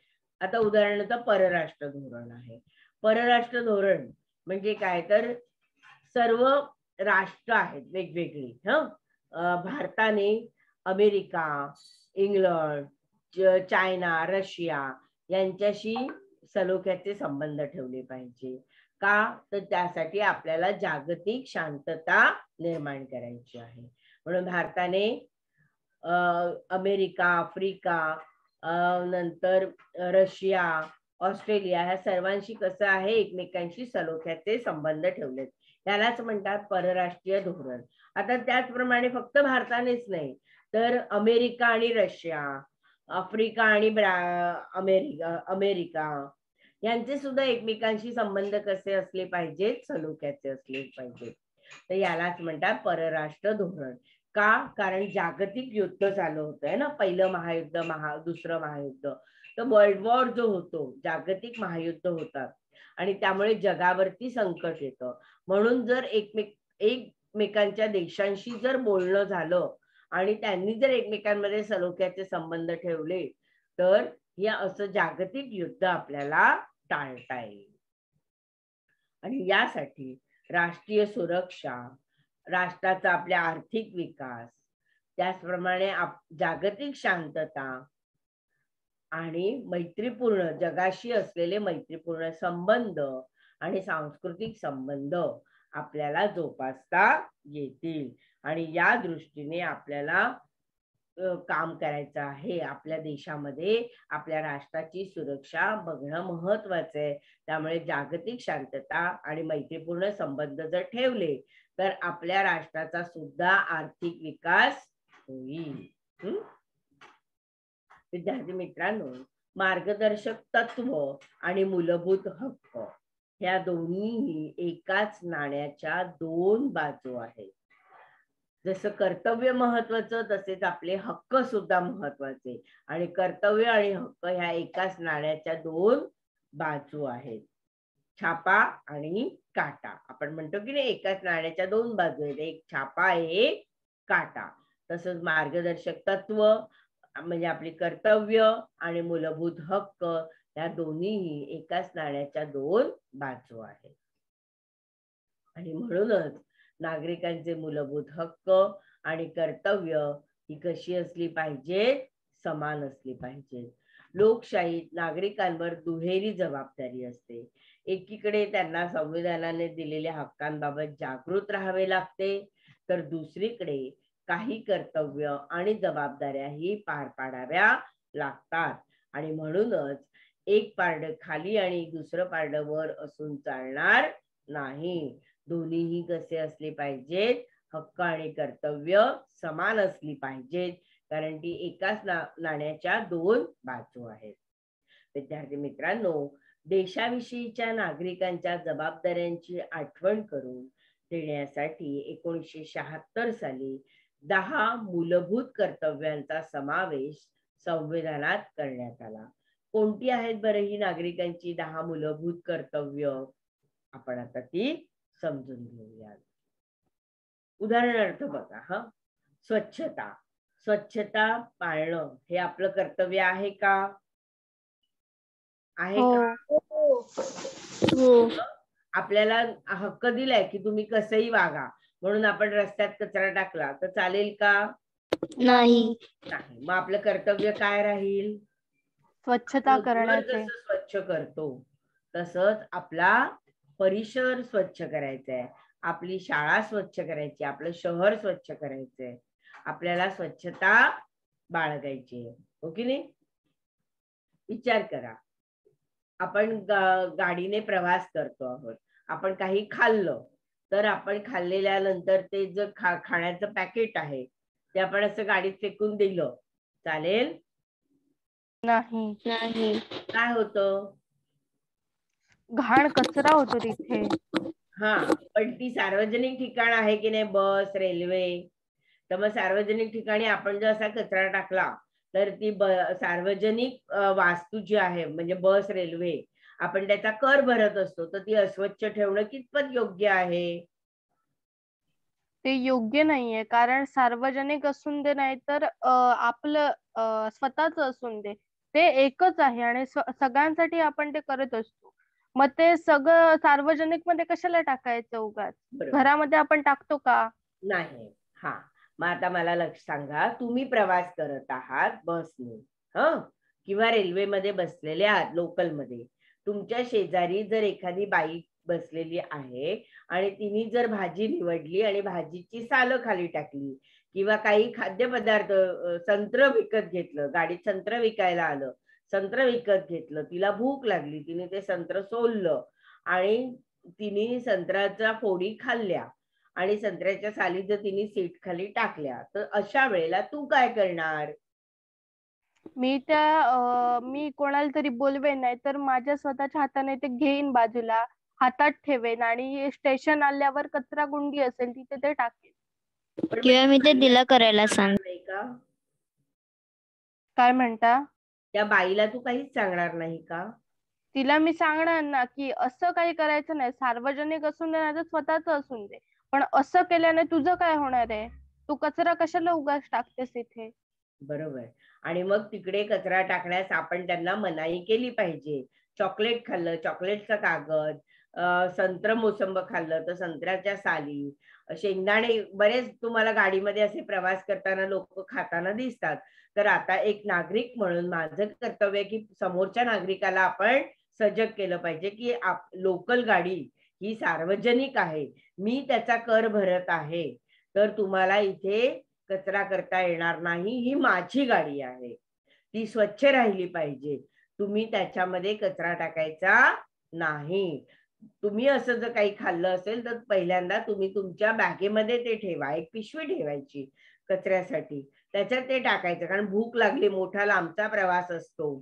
आता उदाहरणार्थ परराष्ट्र धोरण आहे. परराष्ट्र धोरण म्हणजे काय तर सर्व राष्ट्र आहेत वेगवेगळी, भारताने अमेरिका, इंग्लंड, चायना, रशिया यांच्याशी सलोख्याचे संबंध ठेवले पाहिजे. का तर त्यासाठी आपल्याला जागतिक शांतता निर्माण करायची आहे. म्हणून भारताने अमेरिका, आफ्रिका, नंतर रशिया, ऑस्ट्रेलिया ह्या सर्वांशी कसं आहे, एकमेकांशी सलोख्याचे संबंध ठेवलेत. त्यालाच म्हणतात परराष्ट्रीय धोरण. आता त्याचप्रमाणे फक्त भारतानेच नाही तर अमेरिका आणि रशिया, आफ्रिका आणि अमेरिका यांचे सुद्धा एकमेकांशी संबंध कसे असले पाहिजेत, सलोख्याचे असले पाहिजेत. तर यालाच म्हणतात परराष्ट्र धोरण. का? कारण जागतिक युद्ध चालू होतंय ना, पहिलं महायुद्ध, दुसरं महायुद्ध. तर वर्ल्ड वॉर जो होतो, जागतिक महायुद्ध होतात आणि त्यामुळे जगावरती संकट येतं. म्हणून जर एकमेकांच्या देशांशी जर बोलणं झालं आणि त्यांनी जर एकमेकांमध्ये सलोख्याचे संबंध ठेवले तर या असं जागतिक युद्ध आपल्याला टाळता येईल. आणि यासाठी राष्ट्रीय सुरक्षा, राष्ट्राचा आपल्या आर्थिक विकास, त्याचप्रमाणे जागतिक शांतता आणि मैत्रीपूर्ण जगाशी असलेले मैत्रीपूर्ण संबंध आणि सांस्कृतिक संबंध आपल्याला जोपासता येतील. आणि या दृष्टीने आपल्याला काम करायचं आहे. आपल्या देशामध्ये आपल्या राष्ट्राची सुरक्षा बघणं महत्वाचं आहे. त्यामुळे जागतिक शांतता आणि मैत्रीपूर्ण संबंध जर ठेवले तर आपल्या राष्ट्राचा सुद्धा आर्थिक विकास होईल. विद्यार्थी मित्रांनो, मार्गदर्शक तत्व आणि मूलभूत हक्क ह्या दोन्हीही एकाच नाण्याच्या दोन बाजू आहेत. जसं कर्तव्य महत्वाचं तसेच आपले हक्क सुद्धा महत्वाचे. आणि कर्तव्य आणि हक्क ह्या एकाच नाण्याच्या दोन बाजू आहेत. छापा आणि काटा. आपण म्हणतो की नाही, एकाच नाण्याच्या दोन बाजू आहेत, एक छापा आहे, एक काटा. तसंच मार्गदर्शक तत्व म्हणजे आपली कर्तव्य आणि मूलभूत हक्क या दोन्हीही एकाच नाण्याच्या दोन बाजू आहेत. आणि म्हणूनच नागरिकांचे मूलभूत हक्क आणि कर्तव्य ही कशी असली पाहिजे? समान असली पाहिजे. लोकशाहीत नागरिकांवर दुहेरी जबाबदारी असते. एकीकडे त्यांना संविधानाने दिलेल्या हक्कांबाबत जागृत राहावे लागते, तर दुसरीकडे काही कर्तव्य आणि जबाबदाऱ्याही पार पाडाव्या लागतात. आणि म्हणूनच एक पारडं खाली आणि दुसरं पारडं वर असून चालणार नाही. दोन्हीही कसे असले पाहिजेत? हक्क आणि कर्तव्य समान असली पाहिजेत, कारण ती एकाच नाण्याच्या दोन बाजू आहेत. विद्यार्थी मित्रांनो, देशाविषयीच्या नागरिकांच्या जबाबदाऱ्यांची आठवण करून देण्यासाठी 1976 साली 10 मूलभूत कर्तव्यांचा समावेश संविधानात करण्यात आला. कोणती आहेत बरं ही नागरिकांची 10 मूलभूत कर्तव्य? आपण आता ती समजून घेऊया. उदाहरणार्थ बघा, स्वच्छता. स्वच्छता पाळणं हे आपलं कर्तव्य आहे का? आहे का? आपल्याला हक्क दिलाय की तुम्ही कसंही वागा, म्हणून आपण रस्त्यात कचरा टाकला तर चालेल का? नाही. मग आपलं कर्तव्य काय राहील? स्वच्छता करण्याचे. जसं स्वच्छ करतो तसंच आपला परिसर स्वच्छ करायचा आहे, आपली शाळा स्वच्छ करायची, आपलं शहर स्वच्छ करायचंय, आपल्याला स्वच्छता बाळगायची आहे. हो की नाही? विचार करा, आपण गाडीने प्रवास करतो आहोत, आपण काही खाल्लं तर आपण खाल्लेल्यानंतर ते जे खाण्याचं पॅकेट आहे ते आपण असं गाडीत फेकून दिलं, चालेल? नाही. नाही. काय होतं? घाण कचरा होतो तिथे. पण ती सार्वजनिक ठिकाण आहे की नाही, बस, रेल्वे. तर मग सार्वजनिक ठिकाणी आपण जर असा कचरा टाकला तर ती सार्वजनिक वास्तू जी आहे म्हणजे बस, रेल्वे, आपण त्याचा कर भरत असतो, तर ती अस्वच्छ ठेवणं कितपत योग्य आहे? ते योग्य नाहीये, कारण सार्वजनिक असून दे नाही तर आपलं स्वतःच असून दे, ते एकच आहे आणि सगळ्यांसाठी आपण ते करत असतो. मग ते सगळं सार्वजनिक मध्ये कशाला टाकायचं उगाच? घरामध्ये आपण टाकतो का? नाही. मग आता मला सांगा, तुम्ही प्रवास करत आहात बसने किंवा रेल्वेमध्ये बसलेले आहात, लोकलमध्ये. तुमच्या शेजारी जर एखादी बाई बसलेली आहे आणि तिने जर भाजी निवडली आणि भाजीची सालं खाली टाकली, किंवा काही खाद्यपदार्थ, संत्र विकत घेतलं, गाडीत संत्र विकायला आलं, संत्र विकत घेतलं, तिला भूक लागली, तिने ते संत्र सोललं आणि तिने संत्र्याच्या फोडी खाल्ल्या आणि संत्र्याच्या साली जर तिने सीट खाली टाकल्या, तर अशा वेळेला तू काय करणार? मी कोणाला तरी बोलवेन, नाही तर माझ्या स्वतःच्या हाताने ते घेईन, बाजूला हातात ठेवेन आणि स्टेशन आल्यावर कचरा गुंडी असेल तिथे ते टाकेन. पण किंवा मी ते दिला करायला सांग. नाही का? काय म्हणता? त्या बाईला तू काहीच सांगणार नाही का? तिला मी सांगणार ना की असं काही करायचं नाही, सार्वजनिक असून दे नाही स्वतःच असून दे, पण असं केल्याने तुझं काय होणार आहे? तू कचरा कशाला उगाच टाकतेस इथे? बरोबर. आणि मग तिकडे कचरा टाकण्यास आपण त्यांना मनाई केली पाहिजे. चॉकलेट खाल्लं, चॉकलेटचा कागद, संत्र मोसंब खाल्लं तर संत्र्याच्या साली, शेंगदाणे, बरेच तुम्हाला गाडीमध्ये असे प्रवास करताना लोक खाताना दिसतात. तर आता एक नागरिक म्हणून माझं कर्तव्य की समोरच्या नागरिकाला आपण सजग केलं पाहिजे की लोकल गाडी ही सार्वजनिक आहे, मी त्याचा कर भरत आहे, तर तुम्हाला इथे कचरा करता येणार नाही, ही माझी गाडी आहे, ती स्वच्छ राहिली पाहिजे, तुम्ही त्याच्यामध्ये कचरा टाकायचा नाही. तुम्ही असं जर काही खाल्लं असेल तर पहिल्यांदा तुम्ही तुमच्या बॅगेमध्ये ते ठेवा, एक पिशवी ठेवायची कचऱ्यासाठी, त्याच्यात ते टाकायचं. कारण भूक लागली, मोठा लांबचा प्रवास असतो,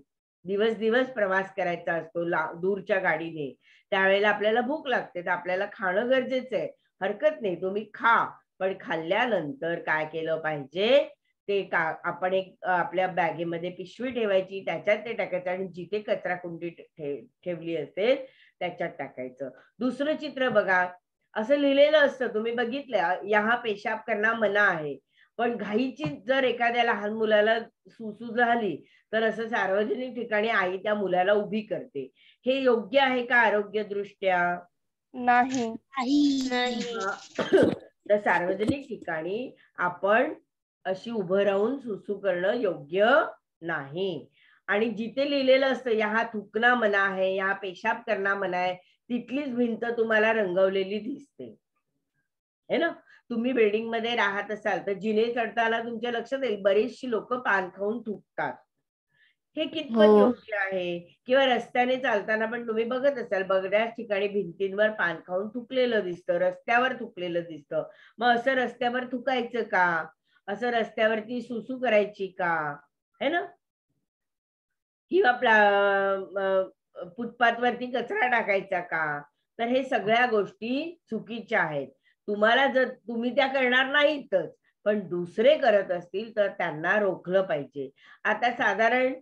दिवस दिवस प्रवास करायचा असतो दूरच्या गाडीने, त्यावेळेला आपल्याला भूक लागते, तर आपल्याला खाणं गरजेचं आहे, हरकत नाही तुम्ही खा. पण खाल्ल्यानंतर काय केलं पाहिजे ते आपण एक आपल्या बॅगेमध्ये पिशवी ठेवायची, त्याच्यात ते टाकायचं आणि जिथे कचरा कुंडी ठेवली असेल त्याच्यात टाकायचं. दुसरं चित्र बघा, असं लिहिलेलं असतं, तुम्ही बघितलं, यहाँ पेशाब करणं मना आहे, पण घाईची जर एखाद्या लहान मुलाला सुसू झाली तर असं सार्वजनिक ठिकाणी आई त्या मुलाला उभी करते, हे योग्य आहे का आरोग्यदृष्ट्या? नाही. तर सार्वजनिक ठिकाणी आपण अशी उभं राहून सुसू करणं योग्य नाही. आणि जिथे लिहिलेलं असतं यहाँ थुकना मना है, यहाँ पेशाब करना मना है, तिथलीच भिंत तुम्हाला रंगवलेली दिसते है ना. तुम्ही बिल्डिंग मध्ये राहत असाल तर जिने चढताना तुमच्या लक्षात येईल बरीचशी लोक पान खाऊन थुकतात, हे कितपत योग्य आहे? किंवा रस्त्याने चालताना पण तुम्ही बघत असाल बऱ्याच ठिकाणी भिंतींवर पान खाऊन थुकलेलं दिसतं, रस्त्यावर थुकलेलं दिसतं, मग असं रस्त्यावर थुकायचं का? असं रस्त्यावरती सुसू करायची का? है ना. किंवा फुटपाथवरती कचरा टाकायचा का? तर हे सगळ्या गोष्टी चुकीच्या आहेत. तुम्हाला जर तुम्ही त्या करणार नाहीतच, पण दुसरे करत असतील तर त्यांना रोखलं पाहिजे. आता साधारण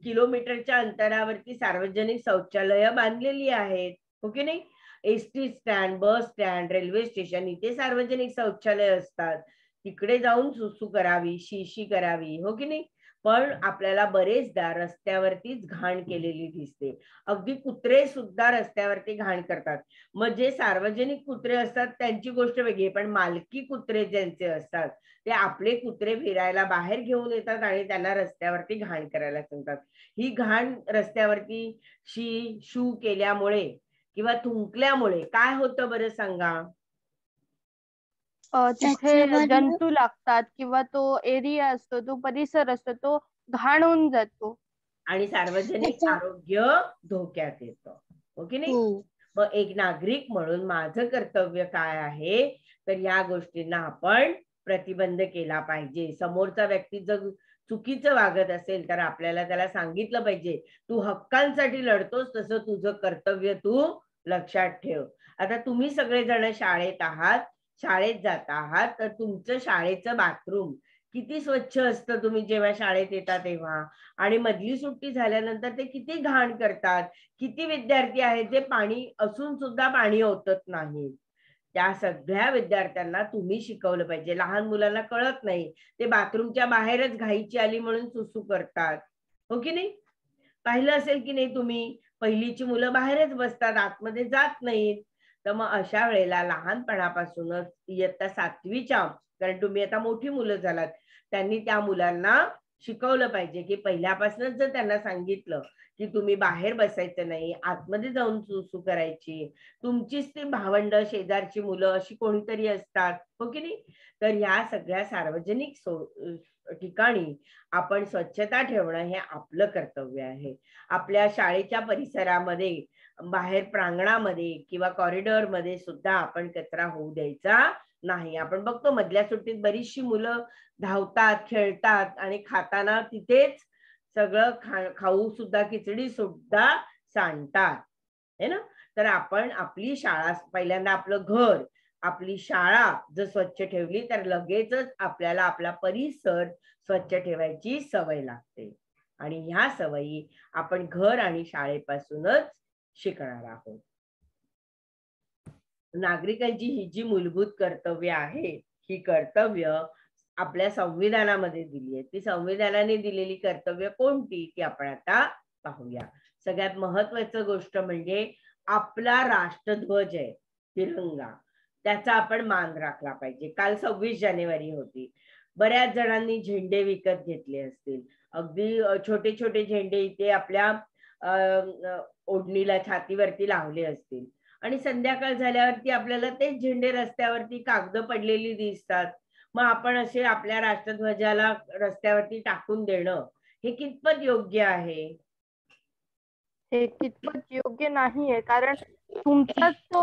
किलोमीटरच्या अंतरावरती सार्वजनिक शौचालय बांधलेली आहेत, हो की नाही. ST stand, bus stand, railway station इथे सार्वजनिक शौचालय असतात, तिकडे जाऊन सुसू करावी, शी करावी, हो की नाही. पण आपल्याला बरेचदा रस्त्यावरतीच घाण केलेली दिसते. अगदी कुत्रे सुद्धा रस्त्यावरती घाण करतात. मग जे सार्वजनिक कुत्रे असतात त्यांची गोष्ट वेगळी, पण मालकी कुत्रे ज्यांचे असतात ते आपले कुत्रे फिरायला बाहेर घेऊन येतात आणि त्यांना रस्त्यावरती घाण करायला सांगतात. ही घाण रस्त्यावरती शी शू केल्यामुळे किंवा थुंकल्यामुळे काय होतं बरं सांगा? तिथे जंतू लागतात किंवा तो एरिया असतो, तो परिसर असतो, तो घाण होऊन जातो आणि सार्वजनिक आरोग्य धोक्यात येतं, हो की नाही. मग एक नागरिक म्हणून माझं कर्तव्य काय आहे तर या गोष्टींना आपण प्रतिबंध केला पाहिजे. समोरचा व्यक्ती जर चुकीचं वागत असेल तर आपल्याला त्याला सांगितलं पाहिजे, तू हक्कांसाठी लढतोस तसं तुझं कर्तव्य तू लक्षात ठेव. आता तुम्ही सगळेजण शाळेत आहात, शाळेत जात आहात, तर तुमचं शाळेचं बाथरूम किती स्वच्छ असतं तुम्ही जेव्हा शाळेत येता तेव्हा, आणि मधली सुट्टी झाल्यानंतर ते किती घाण करतात. किती विद्यार्थी आहेत जे पाणी असून सुद्धा पाणी ओतत नाही. त्या सगळ्या विद्यार्थ्यांना तुम्ही शिकवलं पाहिजे. लहान मुलांना कळत नाही, ते बाथरूमच्या बाहेरच घाईची आली म्हणून सुसू करतात, हो की नाही. पाहिलं असेल की नाही तुम्ही, पहिलीची मुलं बाहेरच बसतात, आतमध्ये जात नाहीत. तर मग अशा वेळेला लहानपणापासूनच इयत्ता 7वीच्या, कारण तुम्ही आता मोठी मुलं झालात, त्यांनी त्या मुलांना शिकवलं पाहिजे की पहिल्यापासूनच जर त्यांना सांगितलं की तुम्ही बाहेर बसायचं नाही, आतमध्ये जाऊन सुसू करायची, तुमचीच ती भावंड, शेजारची मुलं अशी कोणीतरी असतात, हो की नाही. तर ह्या सगळ्या सार्वजनिक ठिकाणी आपण स्वच्छता ठेवणं हे आपलं कर्तव्य आहे. आपल्या शाळेच्या परिसरामध्ये, बाहेर प्रांगणामध्ये किंवा कॉरिडॉर मध्ये सुद्धा आपण कचरा होऊ द्यायचा नाही. आपण बघतो मधल्या सुट्टीत बरीचशी मुलं धावतात, खेळतात आणि खाताना तिथेच सगळं खाऊ सुद्धा, खिचडी सुद्धा सांडतात, है ना. तर आपण आपली शाळा, पहिल्यांदा आपलं घर, आपली शाळा जर स्वच्छ ठेवली तर लगेचच आपल्याला आपला परिसर स्वच्छ ठेवायची सवय लागते. आणि ह्या सवयी आपण घर आणि शाळेपासूनच शिकणार आहोत. नागरिकांची ही जी मूलभूत कर्तव्य आहे, ही कर्तव्य आपल्या संविधानामध्ये दिली आहे. ती संविधानाने दिलेली कर्तव्य कोणती ती आपण आता पाहूया. सगळ्यात महत्वाची गोष्ट म्हणजे आपला राष्ट्रध्वज आहे, तिरंगा, त्याचा आपण मान राखला पाहिजे. काल 26 जानेवारी होती. बऱ्याच जणांनी झेंडे विकत घेतले असतील. अगदी छोटे छोटे झेंडे इथे आपल्या ओढणीला छातीवरती लावले असतील आणि संध्याकाळ झाल्यावरती आपल्याला तेच झेंडे रस्त्यावरती कागद पडलेली दिसतात. मग आपण असे आपल्या राष्ट्रध्वजाला रस्त्यावरती टाकून देणं हे कितपत योग्य आहे? हे कितपत योग्य नाहीये, कारण तुमचाच तो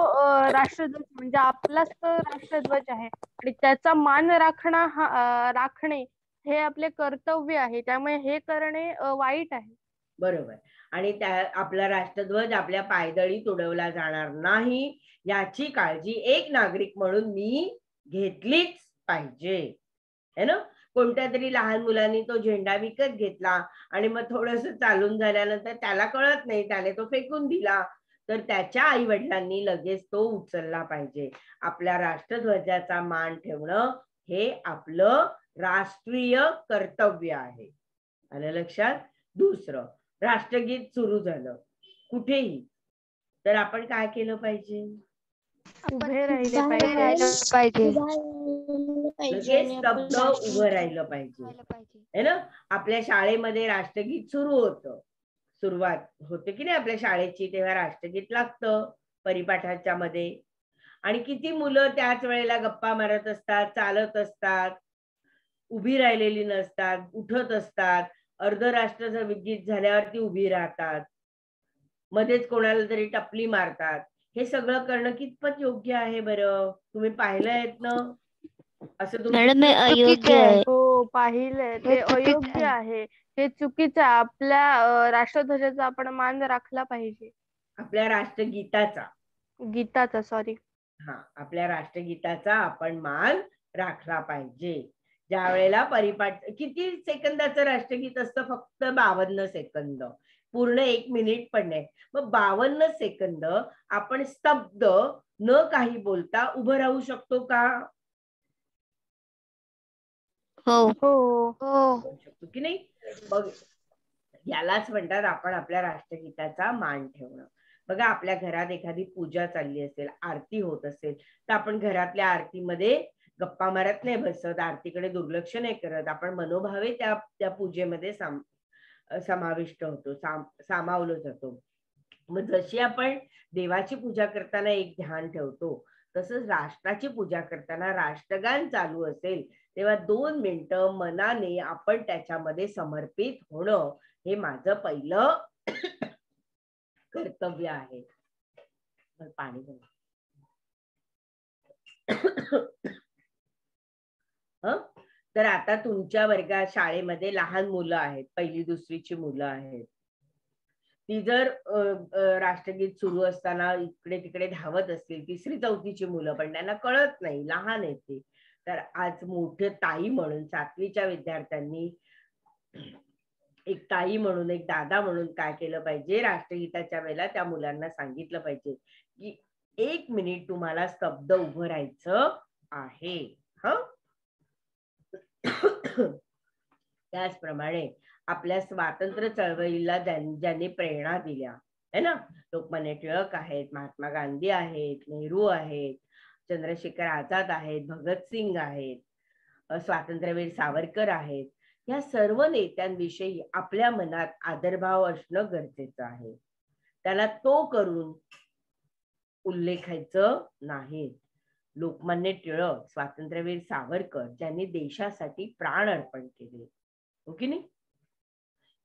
राष्ट्रध्वज म्हणजे आपलाच तो राष्ट्रध्वज आहे आणि त्याचा मान राखणे हे आपले कर्तव्य आहे. त्यामुळे हे करणे वाईट आहे. बरोबर. आणि त्या आपला राष्ट्रध्वज आपल्या पायदळी तुडवला जाणार नाही याची काळजी एक नागरिक म्हणून मी घेतलीच पाहिजे, है ना. कोणत्या तरी लहान मुलांनी तो झेंडा विकत घेतला आणि मग थोडस चालून झाल्यानंतर त्याला कळत नाही, त्याने तो फेकून दिला, तर त्याच्या आई वडिलांनी लगेच तो उचलला पाहिजे. आपल्या राष्ट्रध्वजाचा मान ठेवणं हे आपलं राष्ट्रीय कर्तव्य आहे. आलं लक्षात? दुसरं, राष्ट्रगीत सुरू झालं कुठेही तर आपण काय केलं पाहिजे? उभे राहिले पाहिजे. लगेच स्तब्ध उभं राहिलं पाहिजे, है ना. आपल्या शाळेमध्ये राष्ट्रगीत सुरू होतं, सुरुवात होते की नाही आपल्या शाळेची, तेव्हा राष्ट्रगीत लागतं परिपाठाच्या मध्ये. आणि किती मुलं त्याच वेळेला गप्पा मारत असतात, चालत असतात, उभी राहिलेली नसतात, उठत असतात. अर्ध राष्ट्रगीत झाल्यावरती उभी राहतात, मध्येच कोणाला तरी टपली मारतात. हे सगळं करणं कितपत योग्य आहे बरं? तुम्ही पाहिलंयत ना असं? मॅडम हे अयोग्य आहे. हो, पाहिलंय. ते अयोग्य आहे, हे चुकीचं आहे. आपल्या राष्ट्रध्वजाचा आपण मान राखला पाहिजे. आपल्या राष्ट्रगीताचा आपल्या राष्ट्रगीताचा आपण मान राखला पाहिजे. ज्या वेळेला परिपाठ, किती सेकंदाचं राष्ट्रगीत असतं? फक्त 52 सेकंद, पूर्ण 1 मिनिट पण नाही. मग 52 सेकंद आपण स्तब्ध न काही बोलता उभं राहू शकतो का? हो शकतो की नाही? मग यालाच म्हणतात आपण आपल्या राष्ट्रगीताचा मान ठेवणं. बघा, आपल्या घरात एखादी पूजा चालली असेल, आरती होत असेल, तर आपण घरातल्या आरतीमध्ये गप्पा मारत नाही बसत, आरतीकडे दुर्लक्ष नाही करत. आपण मनोभावे त्या पूजेमध्ये समाविष्ट होतो, सामावलो जातो. मग जशी आपण देवाची पूजा करताना एक ध्यान ठेवतो, तसंच राष्ट्राची पूजा करताना राष्ट्रगान चालू असेल तेव्हा 2 मिनिटं मनाने आपण त्याच्यामध्ये समर्पित होणं हे माझं पहिलं कर्तव्य आहे. पाणी तर आता तुमच्या वर्गात शाळेमध्ये लहान मुलं आहेत, 1ली 2रीची मुलं आहेत. ती जर राष्ट्रगीत सुरू असताना इकडे तिकडे धावत असतील, 3री 4थीची मुलं, पण त्यांना कळत नाही, लहान आहेत ते, तर आज मोठे ताई म्हणून 7वीच्या विद्यार्थ्यांनी एक ताई म्हणून, एक दादा म्हणून काय केलं पाहिजे? राष्ट्रगीताच्या वेळेला त्या मुलांना सांगितलं पाहिजे की 1 मिनिट तुम्हाला स्तब्ध उभं राहायचं आहे. त्याचप्रमाणे आपल्या स्वातंत्र्य चळवळीला ज्यांनी प्रेरणा दिल्या, है ना, लोकमान्य टिळक आहेत, महात्मा गांधी आहेत, नेहरू आहेत, चंद्रशेखर आझाद आहेत, भगतसिंग आहेत, स्वातंत्र्यवीर सावरकर आहेत. या सर्व नेत्यांविषयी आपल्या मनात आदरभाव असणं गरजेचं आहे. त्याला तो करून उल्लेखायचं नाही. लोकमान्य टिळक, स्वातंत्र्यवीर सावरकर ज्यांनी देशासाठी प्राण अर्पण केले, हो की नाही?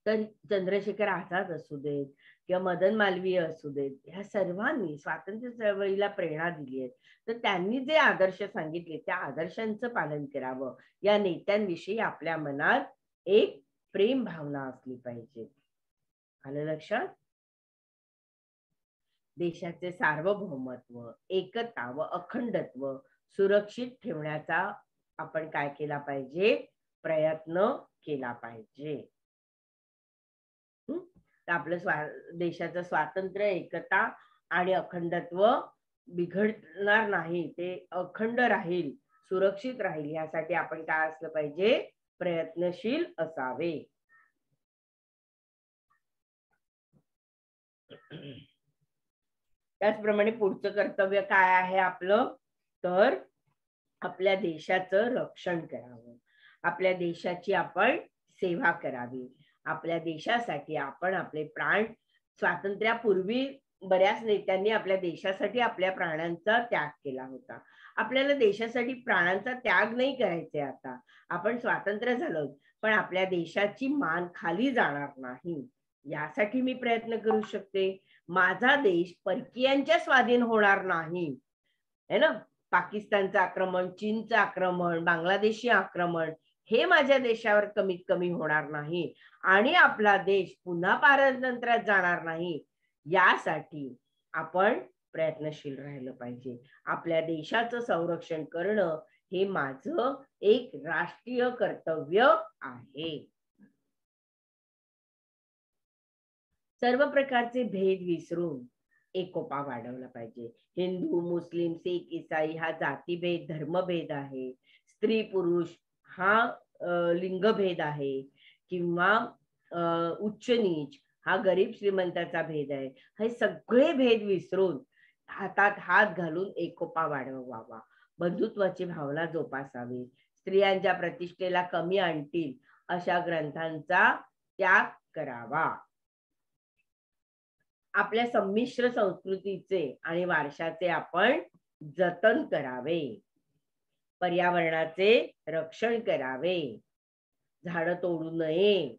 तर चंद्रशेखर आझाद असू देत किंवा मदन मालवीय असू देत, ह्या सर्वांनी स्वातंत्र्य चळवळीला प्रेरणा दिली आहे. तर त्यांनी जे आदर्श सांगितले त्या आदर्शांचं पालन करावं. या नेत्यांविषयी आपल्या मनात एक प्रेम भावना असली पाहिजे. आलं लक्षात? देशाचे सार्वभौमत्व, एकता व अखंडत्व सुरक्षित ठेवण्याचा आपण काय केला पाहिजे, प्रयत्न केला पाहिजे. तर आपलं देशाचं स्वातंत्र्य, एकता आणि अखंडत्व बिघडणार नाही, ते अखंड राहील, सुरक्षित राहील, यासाठी आपण काय असलं पाहिजे, प्रयत्नशील असावे. त्याचप्रमाणे पुढचं कर्तव्य काय आहे आपलं, तर आपल्या देशाचं रक्षण करावं, आपल्या देशाची आपण सेवा करावी. आपल्या देशासाठी आपण आपले प्राण, स्वातंत्र्यापूर्वी बऱ्याच नेत्यांनी आपल्या देशासाठी आपल्या प्राणांचा त्याग केला होता. आपल्याला देशासाठी प्राणांचा त्याग नाही करायचे. आता आपण स्वातंत्र्य झालो, पण आपल्या देशाची मान खाली जाणार नाही यासाठी मी प्रयत्न करू शकते. माझा देश परकीयांच्या स्वाधीन होणार नाही, है ना. पाकिस्तानचं आक्रमण, चीनचं आक्रमण, बांगलादेशी आक्रमण हे माझ्या देशावर कमीत कमी होणार नाही आणि आपला देश पुन्हा पारतंत्र्यात जाणार नाही, यासाठी आपण प्रयत्नशील राहिलं पाहिजे. आपल्या देशाचं संरक्षण करणं हे माझं एक राष्ट्रीय कर्तव्य आहे. सर्व प्रकारचे भेद विसरून एकोपा वाढवला पाहिजे. हिंदू, मुस्लिम, सिख, ईसाई हा जातीभेद, धर्मभेद आहे. स्त्री पुरुष हा लिंगभेद आहे, किंवा उच्च नीच हा गरीब श्रीमंताचा भेद आहे. हे सगळे भेद विसरून हातात हात घालून एकोपा वाढवावा, बंधुत्वाची भावना जोपासावी. स्त्रियांच्या प्रतिष्ठेला कमी आणतील अशा ग्रंथांचा त्याग करावा. आपल्या संमिश्र संस्कृतीचे आणि वारशाचे आपण जतन करावे. पर्यावरणाचे रक्षण करावे. झाडं तोडू नये.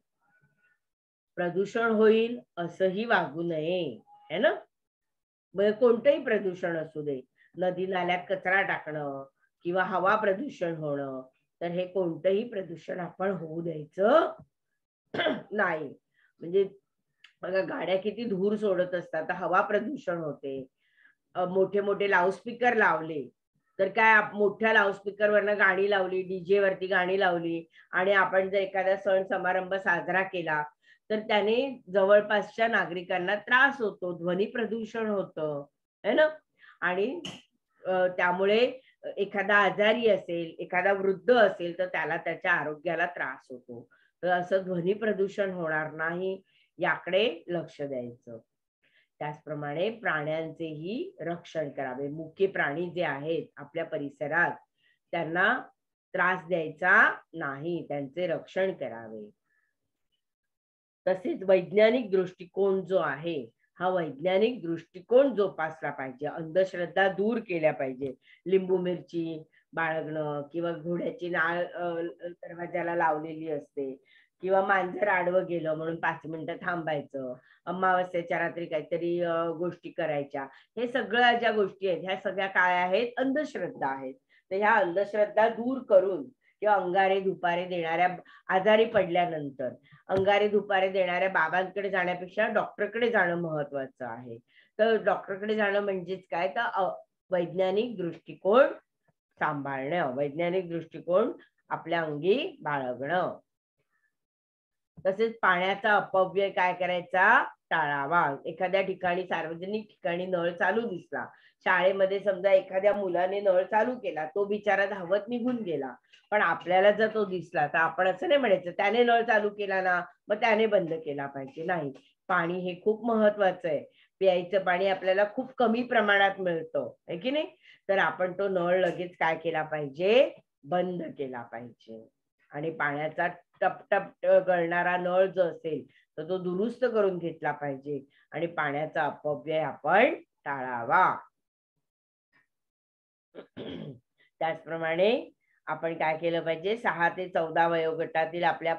प्रदूषण होईल असंही वागू नये, है ना. मग कोणतंही प्रदूषण असू दे, नदी नाल्यात कचरा टाकणं किंवा हवा प्रदूषण होणं, तर हे कोणतंही प्रदूषण आपण होऊ द्यायचं नाही. म्हणजे बघा, गाड्या किती धूर सोडत असतात, तर हवा प्रदूषण होते. मोठे मोठे लाऊडस्पीकर लावले तर काय, मोठ्या लाऊडस्पीकर वरनं गाणी लावली, डीजे वरती गाणी लावली, आणि आपण जर एखादा सण समारंभ साजरा केला तर त्याने जवळपासच्या नागरिकांना त्रास होतो, ध्वनी प्रदूषण होतं, है ना. आणि त्यामुळे एखादा आजारी असेल, एखादा वृद्ध असेल, तर त्याला त्याच्या आरोग्याला त्रास होतो. तर असं ध्वनी प्रदूषण होणार नाही याकडे लक्ष द्यायचं. त्याचप्रमाणे प्राण्यांचेही रक्षण करावे. मुके प्राणी जे आहेत आपल्या परिसरात त्यांना त्रास द्यायचा नाही, त्यांचे रक्षण करावे. तसेच वैज्ञानिक दृष्टिकोन जो आहे, हा वैज्ञानिक दृष्टिकोन जोपासला पाहिजे. अंधश्रद्धा दूर केल्या पाहिजे. लिंबू मिरची बाळगणं, किंवा घोड्याची नाळ दरवाजाला लावलेली असते, किंवा मांजर आडवं गेलं म्हणून 5 मिनिटं थांबायचं, अमावस्येच्या रात्री काहीतरी गोष्टी करायच्या, हे सगळ्या ज्या गोष्टी आहेत ह्या सगळ्या काय आहेत, अंधश्रद्धा आहेत. तर ह्या अंधश्रद्धा दूर करून, किंवा अंगारे दुपारे देणाऱ्या, आजारी पडल्यानंतर अंगारे दुपारे देणाऱ्या बाबांकडे जाण्यापेक्षा डॉक्टरकडे जाणं महत्वाचं आहे. तर डॉक्टरकडे जाणं म्हणजेच काय, तर वैज्ञानिक दृष्टिकोन सांभाळणं, वैज्ञानिक दृष्टिकोन आपल्या अंगी बाळगणं. तसेच पाण्याचा अपव्यय काय करायचा, टाळावा. एखाद्या ठिकाणी, सार्वजनिक ठिकाणी नळ चालू दिसला, शाळेमध्ये समजा एखाद्या मुलाने नळ चालू केला, तो बिचारा धावत निघून गेला, पण आपल्याला जर तो दिसला तर आपण असं नाही म्हणायचं त्याने नळ चालू केला ना, मग त्याने बंद केला पाहिजे. नाही, पाणी हे खूप महत्वाचं आहे. प्यायचं पाणी आपल्याला खूप कमी प्रमाणात मिळतं, आहे की नाही. तर आपण तो नळ लगेच काय केला पाहिजे, बंद केला पाहिजे. आणि पाण्याचा टपटप गळणारा नळ जो असेल तर तो दुरुस्त करून घेतला पाहिजे, आणि पाण्याचा अपव्यय आपण टाळावा. त्याचप्रमाणे आपण काय केलं पाहिजे, 6 ते 14 वयोगटातील आपल्या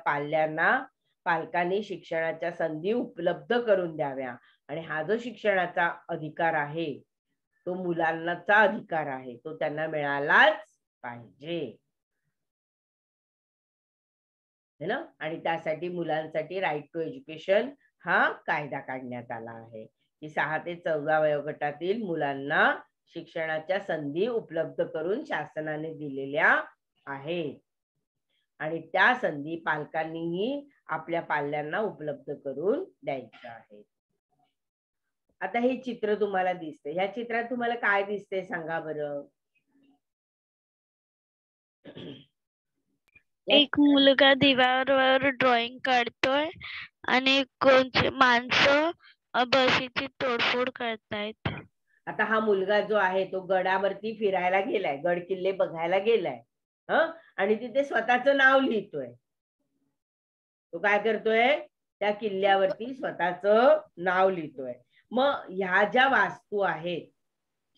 पालकांनी शिक्षणाच्या संधी उपलब्ध करून द्याव्या. आणि हा जो शिक्षणाचा अधिकार आहे तो मुलांचा अधिकार आहे, तो त्यांना मिळालाच पाहिजे, है ना. आणि त्यासाठी मुलांसाठी राईट टू एज्युकेशन हा कायदा काढण्यात आला आहे. की 6 ते 14 वयोगटातील मुलांना शिक्षणाच्या संधी उपलब्ध करून शासनाने दिलेल्या आहेत आणि त्या संधी पालकांनीही आपल्या पाल्यांना उपलब्ध करून द्यायच्या आहेत. आता हे चित्र तुम्हाला दिसते, ह्या चित्रात तुम्हाला काय दिसते सांगा बरं. एक मुलगा दिवारावर ड्रॉइंग काढतोय आणि कोणती माणसं बशीची तोडफोड करतायत. आता हा मुलगा जो आहे तो गडावरती फिरायला गेलाय, गड किल्ले बघायला गेलाय आणि तिथे स्वतःचं नाव लिहितोय. तो काय करतोय, त्या किल्ल्यावरती स्वतःचं नाव लिहितोय. मग ह्या ज्या वास्तू आहेत,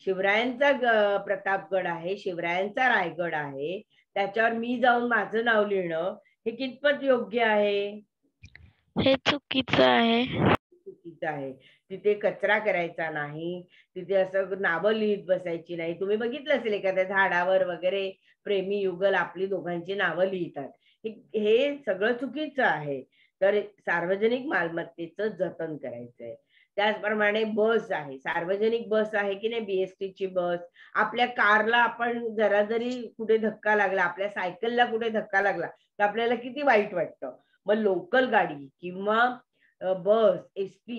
शिवरायांचा प्रतापगड आहे, शिवरायांचा रायगड आहे, त्याच्यावर मी जाऊन माझं नाव लिहिणं हे कितपत योग्य आहे? हे चुकीचं आहे. चुकीचं आहे. तिथे कचरा करायचा नाही, तिथे असं नावं लिहित बसायची नाही. तुम्ही बघितलं असेल एखाद्या झाडावर वगैरे प्रेमी युगल आपली दोघांची नावं लिहितात. हे सगळं चुकीचं आहे. तर सार्वजनिक मालमत्तेचं जतन करायचंय. त्याचप्रमाणे बस आहे, सार्वजनिक बस आहे की नाही, BST ची बस. आपल्या कारला आपण जरा जरी कुठे धक्का लागला, आपल्या सायकलला कुठे धक्का लागला तर आपल्याला किती वाईट वाटतं. मग लोकल गाडी किंवा बस, SP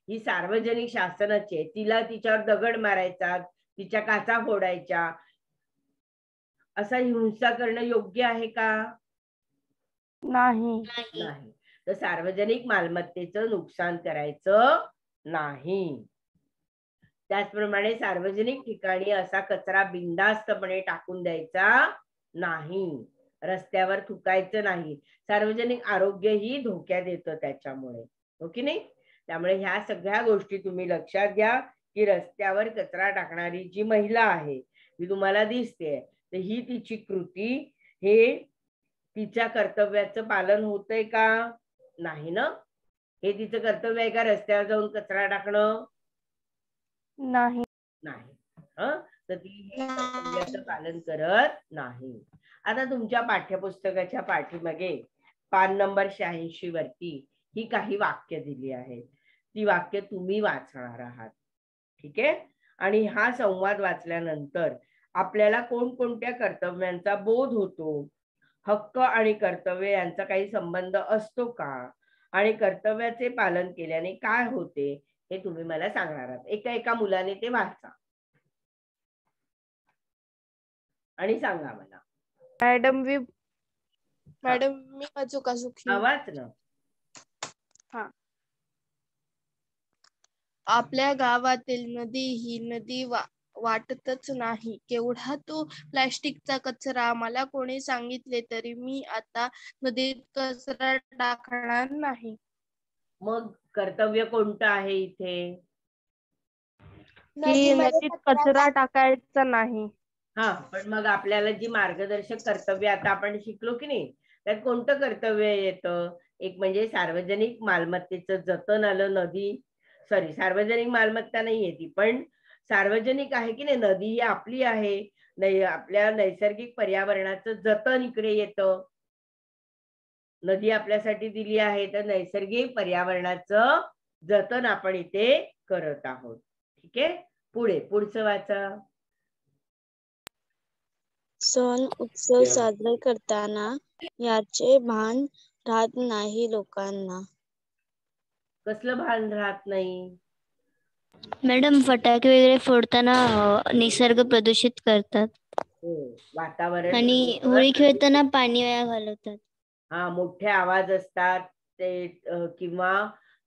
ही सार्वजनिक शासनाची आहे. तिला तिच्यावर दगड मारायचा, तिच्या काचा फोडायच्या, असा हिंसा करणं योग्य आहे का? नाही. नाही. तर सार्वजनिक मालमत्तेचं नुकसान करायचं नाही. त्याचप्रमाणे सार्वजनिक ठिकाणी असा कचरा बिनधास्तपणे टाकून द्यायचा नाही, रस्त्यावर थुकायचं नाही. सार्वजनिक आरोग्यही धोक्यात येतं त्याच्यामुळे, हो की नाही. त्यामुळे ह्या सगळ्या गोष्टी तुम्ही लक्षात घ्या की रस्त्यावर कचरा टाकणारी जी महिला आहे ती तुम्हाला दिसते, तर ही तिची कृती, हे तिच्या कर्तव्याचं पालन होतंय का? नाही ना. हे तिचं कर्तव्य आहे का रस्त्यावर जाऊन कचरा टाकणं? नाही. तर ती कर्तव्याचं पालन करत नाही. आता तुमच्या पाठ्यपुस्तकाच्या पाठीमागे पान नंबर 86 वरती ही काही वाक्य दिली आहेत. ती वाक्य तुम्ही वाचणार आहात, ठीक आहे. आणि हा संवाद वाचल्यानंतर आपल्याला कोणकोणत्या कर्तव्यांचा बोध होतो, हक्क आणि कर्तव्य यांचा काही संबंध असतो का, आणि कर्तव्याचे पालन केल्याने काय होते हे तुम्ही मला सांगणार आहात. एका मुलाने ते वाचा आणि सांगा मला. मॅडम मी वाचू का सुखी? वाच ना. आपल्या गावातील नदी ही नदी वाटतच नाही. केवढा तो प्लास्टिकचा कचरा. मला कोणी सांगितले तरी मी आता नदीत कचरा टाकणार नाही. मग कर्तव्य कोणतं आहे इथे? की नदीत कचरा टाकायचा नाही. पण मग आपल्याला जी मार्गदर्शक कर्तव्य आता आपण शिकलो की नाही, त्यात कोणतं कर्तव्य येतं? एक म्हणजे सार्वजनिक मालमत्तेचं जतन आलं. नदी सार्वजनिक मालमत्ता नाहीये ती, पण सार्वजनिक आहे की नाही. नदी ही आपली आहे, आपल्या नैसर्गिक पर्यावरणाचं जतन इकडे येतं. नदी आपल्यासाठी दिली आहे, तर नैसर्गिक पर्यावरणाचं जतन आपण इथे करत आहोत, ठीक आहे. पुढचं वाचा. सण उत्सव साजरे करताना याचे भान राहत नाही लोकांना. कसलं भान राहत नाही? मॅडम, फटाके वगैरे फोडताना निसर्ग प्रदूषित करतात. वातावरण. आणि होळी खेळताना पाणी वाया घालवतात. मोठे आवाज असतात ते, किंवा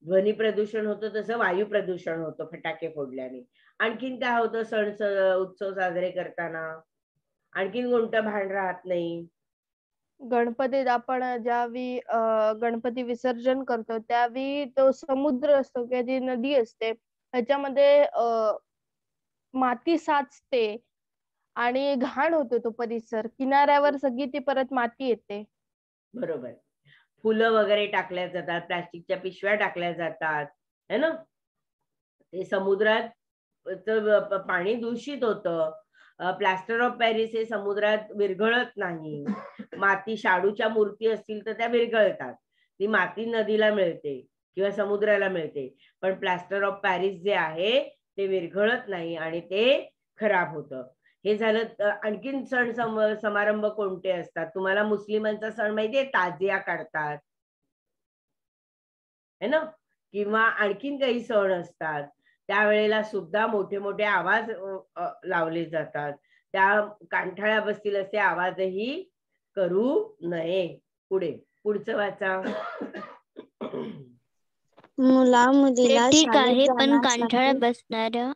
ध्वनी प्रदूषण होतं, तसं वायू प्रदूषण होतं फटाके फोडल्याने. आणखीन काय होतं सण उत्सव साजरे करताना? आणखीन कोणतं भान राहत नाही? गणपतीत आपण ज्यावेळी गणपती विसर्जन करतो त्यावेळी तो समुद्र असतो किंवा जी नदी असते त्याच्यामध्ये माती साचते आणि घाण होतो तो परिसर. किनाऱ्यावर सगळी ती परत माती येते. बरोबर. फुलं वगैरे टाकल्या जातात, प्लास्टिकच्या पिशव्या टाकल्या जातात, है ना. ते समुद्रात पाणी दूषित होतं. प्लास्टर ऑफ पॅरिस हे समुद्रात विरघळत नाही. माती, शाडूच्या मूर्ती असतील तर त्या विरघळतात, ती माती नदीला मिळते. किंवा समुद्राला मिळते, पण प्लास्टर ऑफ पॅरिस जे आहे ते विरघळत नाही आणि ते खराब होतं. हे झालं. आणखीन सण समारंभ कोणते असतात तुम्हाला? मुस्लिमांचा सण माहितीये, ताजिया काढतात है ना, किंवा आणखीन काही सण असतात त्यावेळेला सुद्धा मोठे मोठे आवाज लावले जातात. त्या कांठाळ्या बसतील असे आवाजही करू नये. पुढचं वाचा. मुला ते मुलीला ठीक शाळेत आहे, पण कांठाळ्या जाण्यासाठी बसणाऱ्या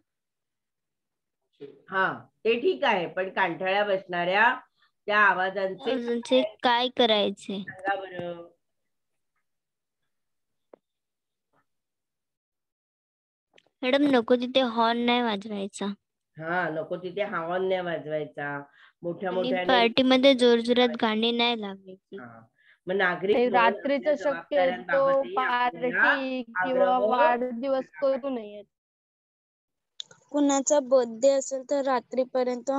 हा ते ठीक आहे, पण कांठाळ्या बसणाऱ्या त्या आवाजांचे अजूनचे काय करायचे? सांगा बरं. मॅडम, नको तिथे हॉर्न नाही वाजवायचा हा, नको तिथे हॉर्न नाही वाजवायचा. मोठ्या आणि मोठ्याने पार्टीमध्ये जोरजोरात गाणी नाही लावायची. हा. मग नागरिक ते म्हणून रात्रीचं आपल्या शक्यतो जबाबदाऱ्यांबाबतही आपल्याला पार्टी किंवा आग्रह वाढदिवस करू नयेत. कुणाचा बर्थडे असेल तर रात्रीपर्यंत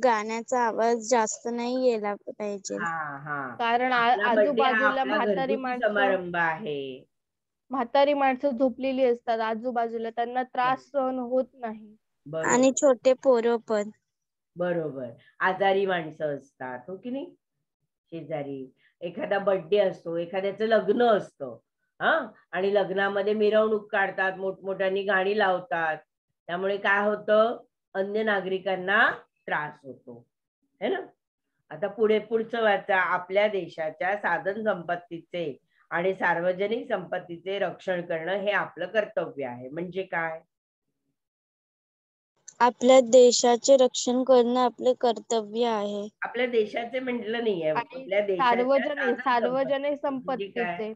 गाण्याचा आवाज जास्त नाही यायला पाहिजे. हा हा. कारण आपला बर्थडे हा आजूबाजूला आपला घरगुती समारंभ आहे. म्हातारी माणसं झोपलेली असतात आजूबाजूला, त्यांना त्रास सहन होत नाही. बरोबर आणि छोटे पोरं पण. बरोबर. आजारी माणसं असतात, हो की नाही, शेजारी. एखादा बर्थडे असतो, एखाद्याचं लग्न असतं, हा, आणि लग्नामध्ये मिरवणूक काढतात, मोठमोठ्यानी गाणी लावतात, त्यामुळे काय होतं, अन्य नागरिकांना त्रास होतो, है ना. आता पुढचं वाचा. आपल्या देशाच्या साधन संपत्तीचे आणि सार्वजनिक संपत्तीचे रक्षण करणं हे आपलं कर्तव्य आहे. म्हणजे काय? आपल्या देशाचे रक्षण करणं आपले कर्तव्य आहे. आपल्या देशाचे म्हटलं नाहीये, आणि आपल्या देशाच्या सार्वजनिक म्हणजे काय? संपत्तीचे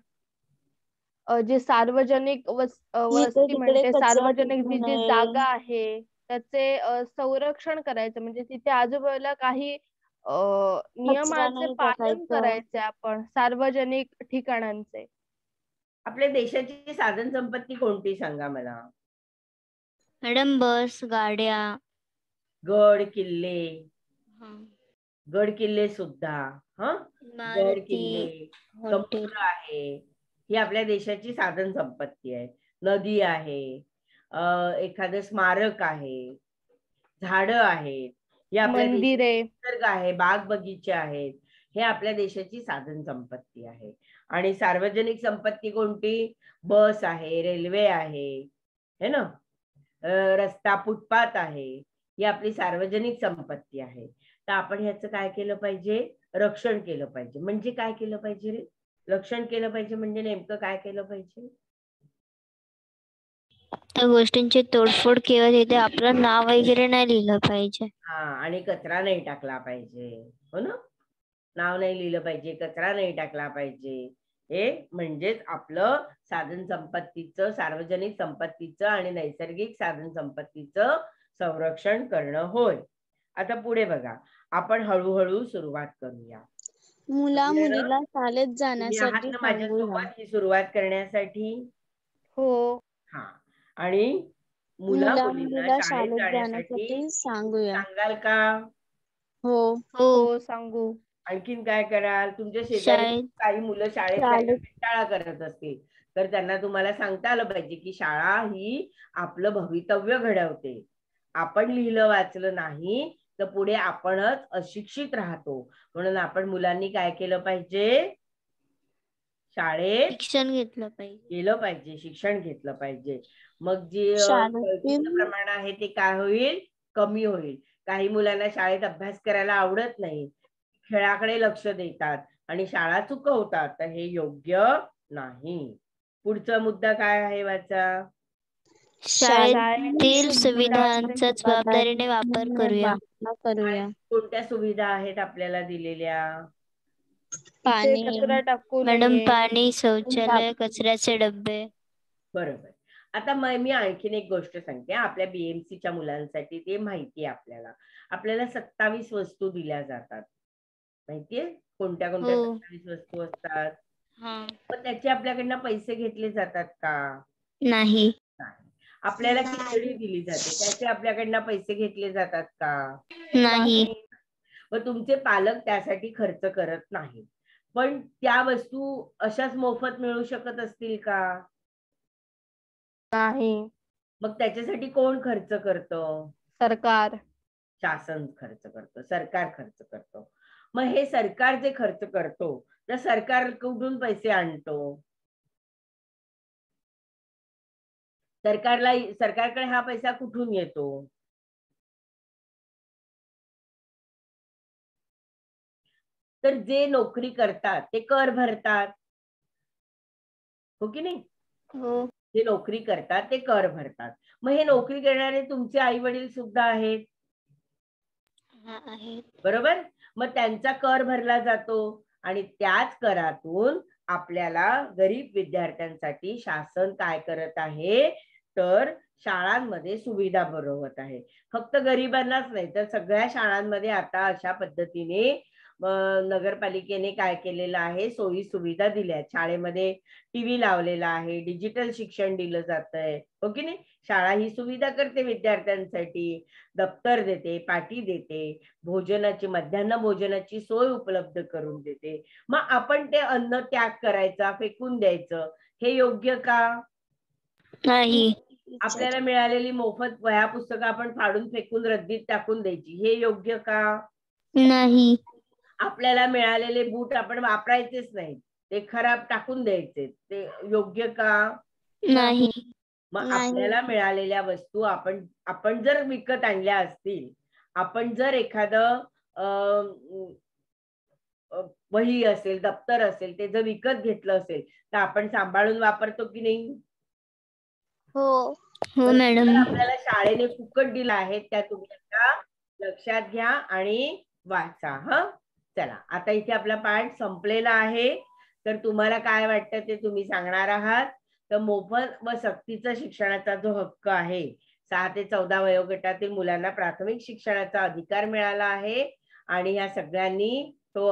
जे सार्वजनिक जिथे वस्ती तिकडे म्हणजे कचरा सार्वजनिक फेकू जी जी नये. जागा आहे त्याचे संरक्षण करायचं, म्हणजे तिथे आजूबाजूला काही कचरा नियमाचे नाही पालन टाकायचं. करायचे आपण सार्वजनिक ठिकाणांचे. आपल्या देशाची साधन संपत्ती कोणती सांगा मला? मॅडम, बस, गाड्या, गड किल्ले सुद्धा, गड किल्ले, हॉटेल. समुद्र आहे, ही आपल्या देशाची साधन संपत्ती आहे. नदी आहे, एखादं स्मारक आहे, झाडं आहेत, हे आपल्या मंदिरे, निसर्ग आहे, बाग बगीचे आहेत, हे आपल्या देशाची साधन संपत्ती आहे. आणि सार्वजनिक संपत्ती कोणती? बस आहे, रेल्वे आहे, है ना, रस्ता, फुटपाथ आहे, ही आपली सार्वजनिक संपत्ती आहे. तर आपण ह्याचं काय केलं पाहिजे? रक्षण केलं पाहिजे. म्हणजे काय केलं पाहिजे रे? रक्षण केलं पाहिजे म्हणजे नेमकं काय केलं पाहिजे? त्या गोष्टींची तोडफोड किंवा तिथे आपलं नाव वगैरे नाही लिहिलं पाहिजे. हा, आणि कचरा नाही टाकला पाहिजे, हो ना. नाव नाही लिहिलं पाहिजे, कचरा नाही टाकला पाहिजे. हे म्हणजेच आपलं साधन संपत्तीचं, सार्वजनिक संपत्तीचं आणि नैसर्गिक साधन संपत्तीचं संरक्षण करणं होय. आता पुढे बघा, आपण हळूहळू सुरुवात करूया. मुला मुलीला शाळेत तुम्ही आहात जाण्यासाठी ना सांगूया. माझ्यासोबत ही सुरुवात करण्यासाठी? हो, हा. आणि मुला मुलींना शाळेत जाण्यासाठी सांगूया. सांगाल का? हो. हो सांगू. आणखीन काय कराल? तुमच्या शेजारी शाळेत काही मुलं शाळेत जायला कंटाळा करत असतील तर त्यांना तुम्हाला सांगता आलं पाहिजे की शाळा ही आपलं भवितव्य घडवते. आपण लिहिलं वाचलं नाही तर पुढे आपणच अशिक्षित राहतो. म्हणून आपण मुलांनी काय केलं पाहिजे? शाळेत शिक्षण घेतलं पाहिजे. गेलं पाहिजे, शिक्षण घेतलं पाहिजे. मग जे शाळेतील प्रमाण आहे ते काय होईल? कमी होईल. काही मुलांना शाळेत अभ्यास करायला आवडत नाही, खेळाकडे लक्ष देतात आणि शाळा चुकवतात, तर हे योग्य नाही. पुढचा मुद्दा काय आहे वाचा? शाळेतील सुविधांचा जबाबदारीने वापर करूया. कोणत्या सुविधा आहेत आपल्याला दिलेल्या? तिथे कचरा टाकू मॅडम, नये. पाणी, शौचालय, कचऱ्याचे डब्बे. बरोबर. आता मी आणखीन एक गोष्ट सांगते. आपल्या बीएमसीच्या मुलांसाठी ते माहिती आहे आपल्याला. आपल्याला 27 वस्तू दिल्या जातात. माहितीये कोणत्या कोणत्या 27 वस्तू असतात? पण त्याचे आपल्याकडनं पैसे घेतले जातात का? नाही. आपल्याला खिचडी दिली जाते, त्याचे आपल्याकडनं पैसे घेतले जातात का? नाही. व तुमचे पालक त्यासाठी खर्च करत नाहीत. पण त्या वस्तू अशाच मोफत मिळू शकत असतील का? नाही. मग त्याच्यासाठी कोण खर्च करतं? सरकार. शासन खर्च करतो, सरकार खर्च करतो. मग हे सरकार जे खर्च करतो तर सरकार कुठून पैसे आणतो? सरकारकडे हा पैसा कुठून येतो? तर जे नोकरी करतात ते कर भरतात, हो की नाही? हो. जे नोकरी करतात ते कर भरतात. मग हे नोकरी करणारे तुमचे आई वडील सुद्धा आहेत, बरोबर? मग त्यांचा कर भरला जातो आणि त्याच करातून आपल्याला गरीब विद्यार्थ्यांसाठी शासन काय करत आहे तर शाळांमध्ये सुविधा पुरवत आहे. फक्त गरिबांनाच नाही तर सगळ्या शाळांमध्ये आता अशा पद्धतीने नगरपालिकेने काय केलेलं आहे, सोयी सुविधा दिल्या. शाळेमध्ये टीव्ही लावलेला आहे, डिजिटल शिक्षण दिलं जातंय, हो की नाही? शाळा ही सुविधा करते विद्यार्थ्यांसाठी, दप्तर देते, पाटी देते, भोजनाची मध्यान्ह भोजनाची सोय उपलब्ध करून देते. मग आपण ते अन्न त्याग करायचा, फेकून द्यायचं, हे योग्य का? नाही. आपल्याला मिळालेली मोफत वह्या पुस्तकं आपण फाडून फेकून रद्दीत टाकून द्यायची, हे योग्य का? नाही. आपल्याला मिळालेले बूट आपण वापरायचेच नाही, ते खराब टाकून द्यायचे, ते योग्य का? नाही. मग आपल्याला मिळालेल्या वस्तू आपण जर विकत आणल्या असतील, आपण जर एखादं वही असेल, दप्तर असेल, ते जर विकत घेतलं असेल तर आपण सांभाळून वापरतो की नाही? हो. हो मॅडम. आपल्याला शाळेने फुकट दिला आहे त्या तुम्ही आता लक्षात घ्या आणि वाचा. हा, चला आता इथे आपला पाठ संपलेला आहे. तर तुम्हाला काय वाटतं ते तुम्ही सांगणार आहात. तर मोफत व सक्तीचा शिक्षणाचा जो हक्क आहे, 6 ते 14 वयोगटातील मुलांना प्राथमिक शिक्षणाचा अधिकार मिळाला आहे आणि या सगळ्यांनी तो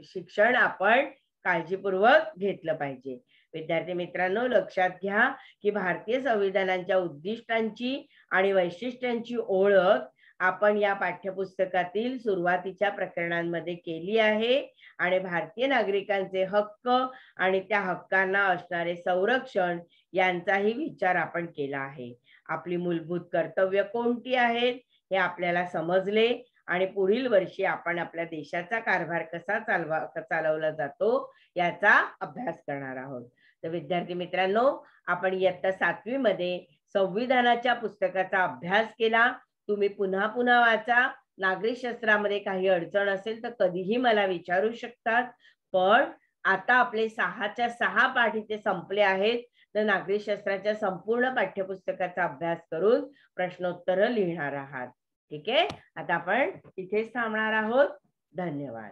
शिक्षण आपण काळजीपूर्वक घेतलं पाहिजे. विद्यार्थी मित्रांनो, लक्षात घ्या की भारतीय संविधानाच्या उद्दिष्टांची आणि वैशिष्ट्यांची ओळख आपण या पाठ्यपुस्तकातील सुरुवातीच्या प्रकरणांमध्ये केली आहे आणि भारतीय नागरिकांचे हक्क आणि त्या हक्कांना असणारे संरक्षण यांचाही विचार आपण केला आहे. आपली मूलभूत कर्तव्य कोणती आहेत हे आपल्याला समजले आणि पुढील वर्षी आपण आपल्या देशाचा कारभार कसा चालवला जातो याचा अभ्यास करणार आहोत. तर विद्यार्थी मित्रांनो, आपण इयत्ता 7वी मध्ये संविधानाच्या पुस्तकाचा अभ्यास केला. तुम्ही पुन्हा पुन्हा वाचा. नागरिक शास्त्रामध्ये काही अडचण असेल तर कधीही मला विचारू शकतात. पण आता आपले 6च्या 6 पाठ इथे संपले आहेत. तर नागरिक शास्त्राच्या संपूर्ण पाठ्यपुस्तकाचा अभ्यास करून प्रश्नोत्तर लिहिणार आहात. ठीक आहे, आता आपण इथेच थांबणार आहोत. धन्यवाद.